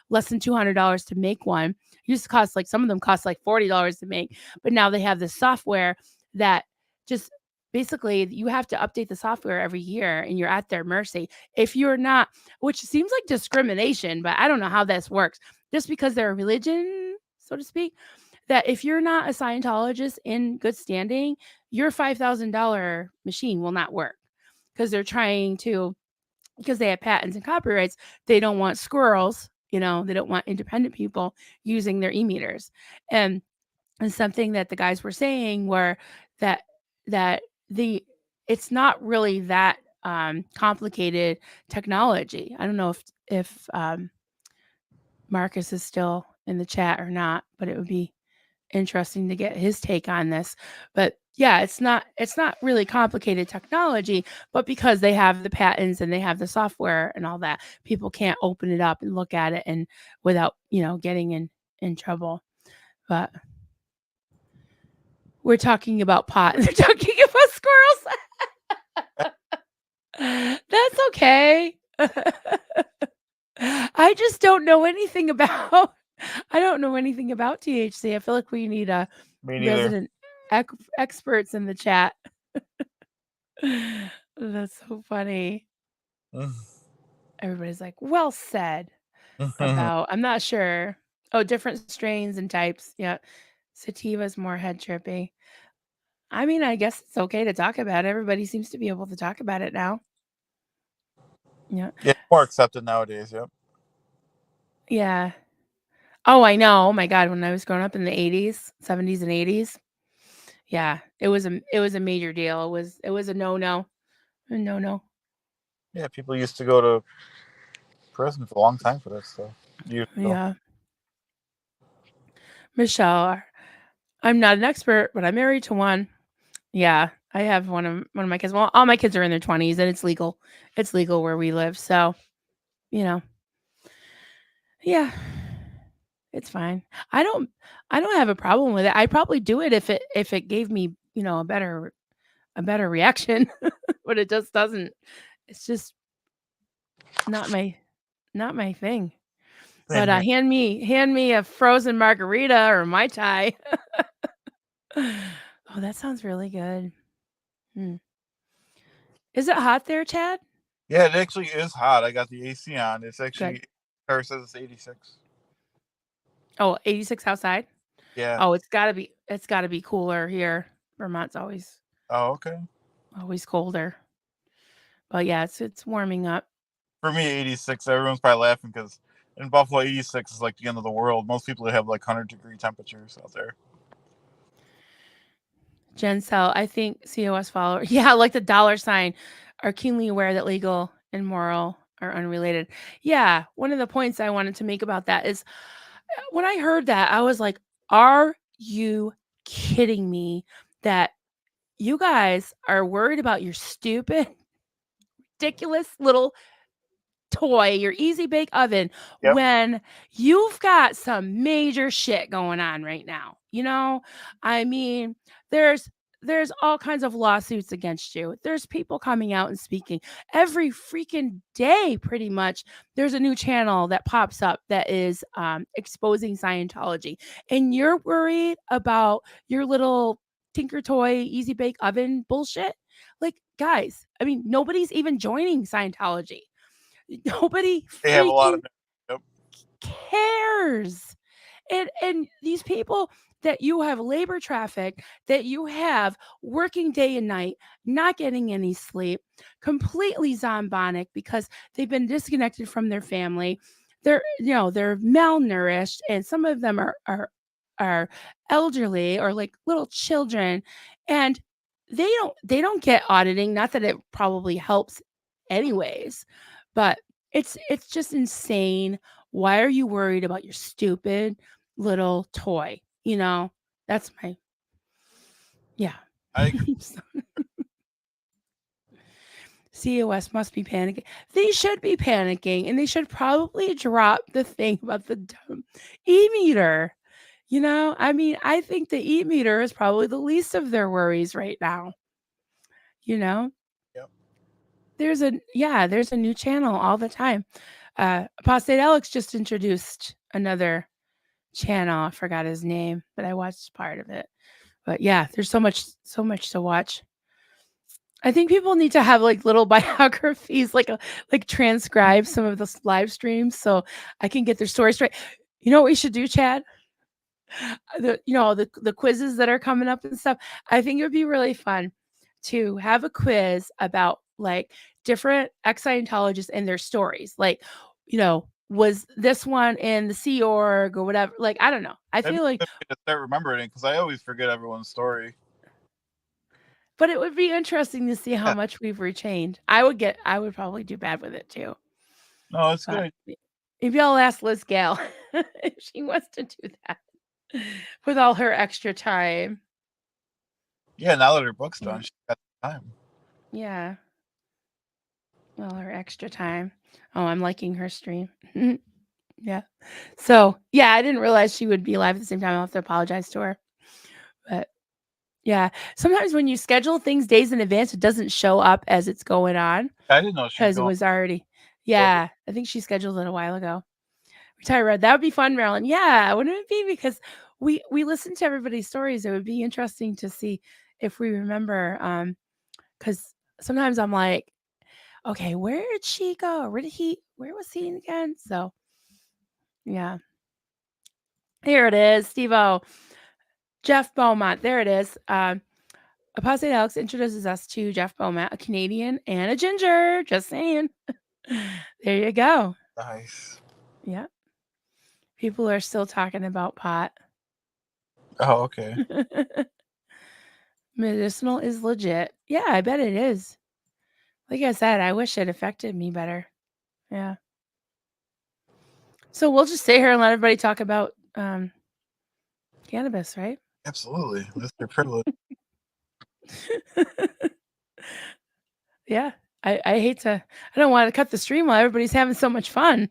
less than $200 to make one. It used to cost like some of them cost like $40 to make, but now they have this software that just basically you have to update the software every year and you're at their mercy. If you're not, which seems like discrimination, but I don't know how this works. Just because they're a religion, so to speak, that if you're not a Scientologist in good standing, your $5,000 machine will not work because they're trying to, because they have patents and copyrights, they don't want squirrels, they don't want independent people using their e-meters. And and something that the guys were saying were that that the it's not really that complicated technology. I don't know if Marcus is still in the chat or not, but it would be interesting to get his take on this. But yeah, it's not really complicated technology, but because they have the patents and they have the software and all that, people can't open it up and look at it and without, getting in trouble. But we're talking about pot and they're talking about squirrels. That's okay. I just don't know anything about I don't know anything about THC. I feel like we need a Me neither. resident experts in the chat. That's so funny. Everybody's like, "Well said." About I'm not sure. Oh, different strains and types. Yeah. Sativa's more head trippy. I mean, I guess it's okay to talk about it. Everybody seems to be able to talk about it now. Yeah. Yeah, more accepted nowadays. Yep. Yeah. Oh, I know. Oh my god, when I was growing up in the 80s, 70s and 80s. Yeah, it was a major deal. It was a no-no. A no-no. Yeah, people used to go to prison for a long time for that stuff. Years ago. Yeah. Michelle, I'm not an expert, but I'm married to one. Yeah. I have one of my kids. Well, all my kids are in their 20s and it's legal. It's legal where we live. So, you know, yeah, it's fine. I don't I don't have a problem with it. I'd probably do it if it gave me, a better reaction, but it just doesn't. It's just not my thing. Same But here. hand me a frozen margarita or Mai Tai. Oh, that sounds really good. Hmm. Is it hot there, Chad? Yeah, it actually is hot. I got the AC on. It's Good. actually car says it's 86. Oh, 86 outside? Yeah. Oh, it's gotta be cooler here. Vermont's Oh, okay. always colder. But yeah, it's warming up. For me, 86. Everyone's probably laughing because in Buffalo, 86 is like the end of the world. Most people have like 100-degree temperatures out there. Jen Cell, I think COS follower. Yeah, like the dollar sign are keenly aware that legal and moral are unrelated. Yeah, one of the points I wanted to make about that is when I heard that, I was like, are you kidding me that you guys are worried about your stupid, ridiculous little toy, your easy bake oven, Yep. when you've got some major shit going on right now. I mean, there's there's all kinds of lawsuits against you. There's people coming out and speaking every freaking day pretty much. There's a new channel that pops up that is exposing Scientology. And you're worried about your little Tinker Toy easy bake oven bullshit? Like, guys, I mean, nobody's even joining Scientology. Nobody They have a lot freaking of. Yep. cares. And these people that you have labor traffic, that you have working day and night, not getting any sleep, completely zombonic because they've been disconnected from their family. They're malnourished, and some of them are elderly or like little children, and they don't get auditing. Not that it probably helps anyways, but it's just insane. Why are you worried about your stupid little toy? That's my yeah. I agree. So, COS must be panicking. They should be panicking, and they should probably drop the thing about the dumb e-meter. I mean, I think the e-meter is probably the least of their worries right now. You know, Yep. there's a new channel all the time. Apostate Alex just introduced another channel. I forgot his name, but I watched part of it. But yeah, there's so much to watch. I think people need to have like little biographies, like transcribe some of the live streams so I can get their story straight. You know what we should do, Chad? The quizzes that are coming up and stuff. I think it would be really fun to have a quiz about like different ex-Scientologists and their stories. Like, was this one in the Sea Org or whatever? Like, I don't know. I That'd be feel like, good to start remembering it because I always forget everyone's story. but it would be interesting to see how Yeah. much we've retained. I would probably do bad with it too. No, it's But good. maybe I'll ask Liz Gale if she wants to do that with all her extra time. Yeah. Now that her book's Yeah. done, she's got time. Yeah. All her extra time. Oh, I'm liking her stream. Yeah. So, yeah, I didn't realize she would be live at the same time. I'll have to apologize to her. But yeah, sometimes when you schedule things days in advance, it doesn't show up as it's going on I didn't know she was because it going was already, over. yeah, I think she scheduled it a while ago. Retire Red. That would be fun, Marilyn. Yeah, wouldn't it be? Because we listen to everybody's stories. It would be interesting to see if we remember. Because sometimes I'm like, okay, where did she go? Where was he again? So yeah. Here it is, Steve-O. Jeff Beaumont. There it is. Apostate Alex introduces us to Jeff Beaumont, a Canadian and a ginger. Just saying. There you go. Nice. Yeah. People are still talking about pot. Oh, okay. Medicinal is legit. Yeah, I bet it is. Like I said, I wish it affected me better. Yeah. So we'll just stay here and let everybody talk about cannabis, right? Absolutely. That's their privilege. Yeah. I hate to I don't wanna cut the stream while everybody's having so much fun.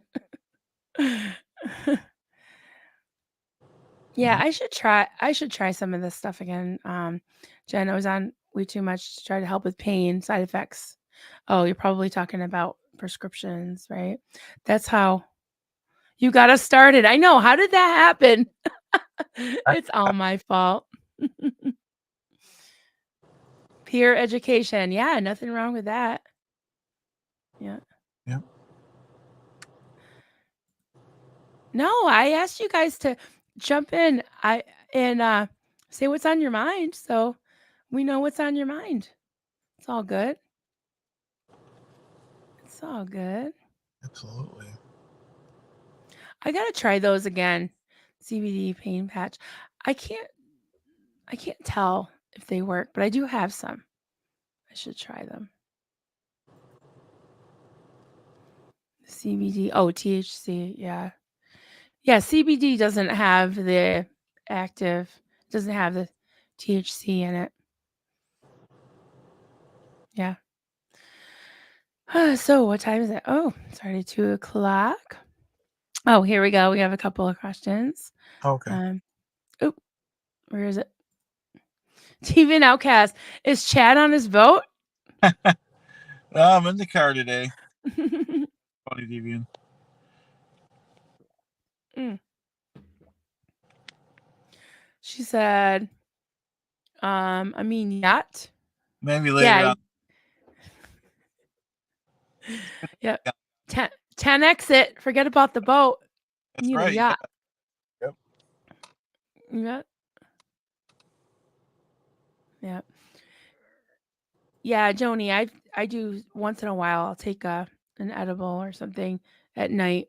Yeah, Mhm. I should try some of this stuff again. Jen, I was on way too much to try to help with pain, side effects. Oh, you're probably talking about prescriptions, right? That's how you got us started. I know. How did that happen? It's all my fault. Peer education. Yeah, nothing wrong with that. Yeah. Yeah. No, I asked you guys to jump in. And say what's on your mind so we know what's on your mind. It's all good. It's all good. Absolutely. I gotta try those again. CBD pain patch. I can't I can't tell if they work, but I do have some. I should try them. CBD. Oh, THC. Yeah. Yeah, CBD doesn't have the active, doesn't have the THC in it. Yeah. So what time is it? Oh, it's already 2 o'clock. Oh, here we go. We have a couple of questions. Okay. Um, oh, where is it? TV and Outcast. Is Chad on his boat? I'm in the car today. Funny deviant. Mm. She said, I mean yacht. Maybe Yeah, later on. yeah. Yeah, 10 exit. Forget about the boat. You that's need a right. yacht. Yep. Yeah. Yeah. Yeah, Joni, I do once in a while. I'll take an edible or something at night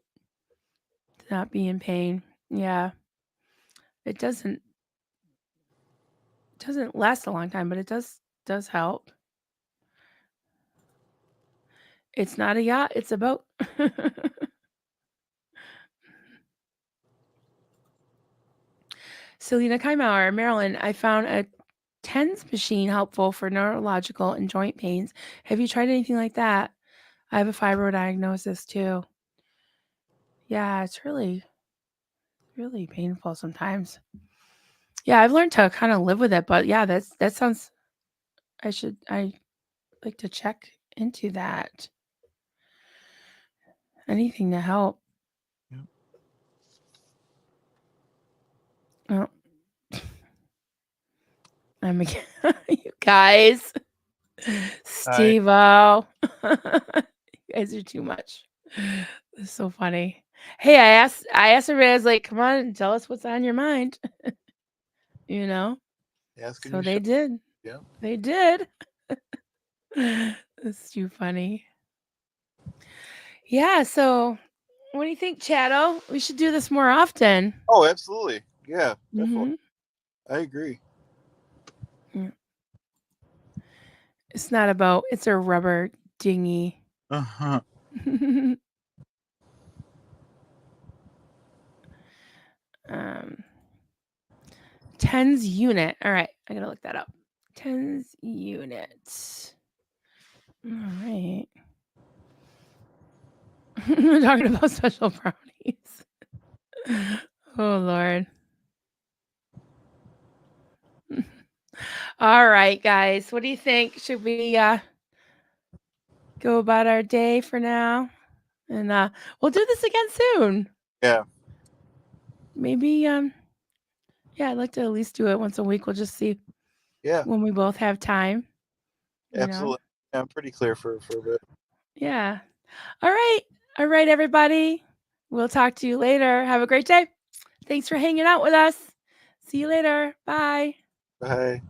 to not be in pain. Yeah. It doesn't last a long time, but it does help. It's not a yacht, it's a boat. Selena Kaimauer, Maryland, I found a TENS machine helpful for neurological and joint pains. Have you tried anything like that? I have a fibro diagnosis too. Yeah, it's really, really painful sometimes. Yeah, I've learned to kind of live with it, but yeah, that sounds I like to check into that. Anything to help. Yep. Oh, I'm again. You guys. Hi. Steve-O. You guys are too much. It's so funny. Hey, I asked everybody, I was like, come on, tell us what's on your mind. You know? Asking So your they show. did. Yep. They did. It's too funny. Yeah, so what do you think, Chatto? We should do this more often. Oh, absolutely. Yeah, definitely. Mm-hmm. I agree. Yeah. It's not about it's a rubber dinghy. Uh-huh. um TENS unit. All right, I gotta look that up. TENS unit. All right. We're talking about special brownies. Oh Lord. All right, guys. What do you think? Should we go about our day for now? And we'll do this again soon. Yeah. Maybe yeah, I'd like to at least do it once a week. We'll just see Yeah. when we both have time, you know. Absolutely. Yeah, I'm pretty clear for a bit. Yeah. All right. All right, everybody. We'll talk to you later. Have a great day. Thanks for hanging out with us. See you later. Bye. Bye.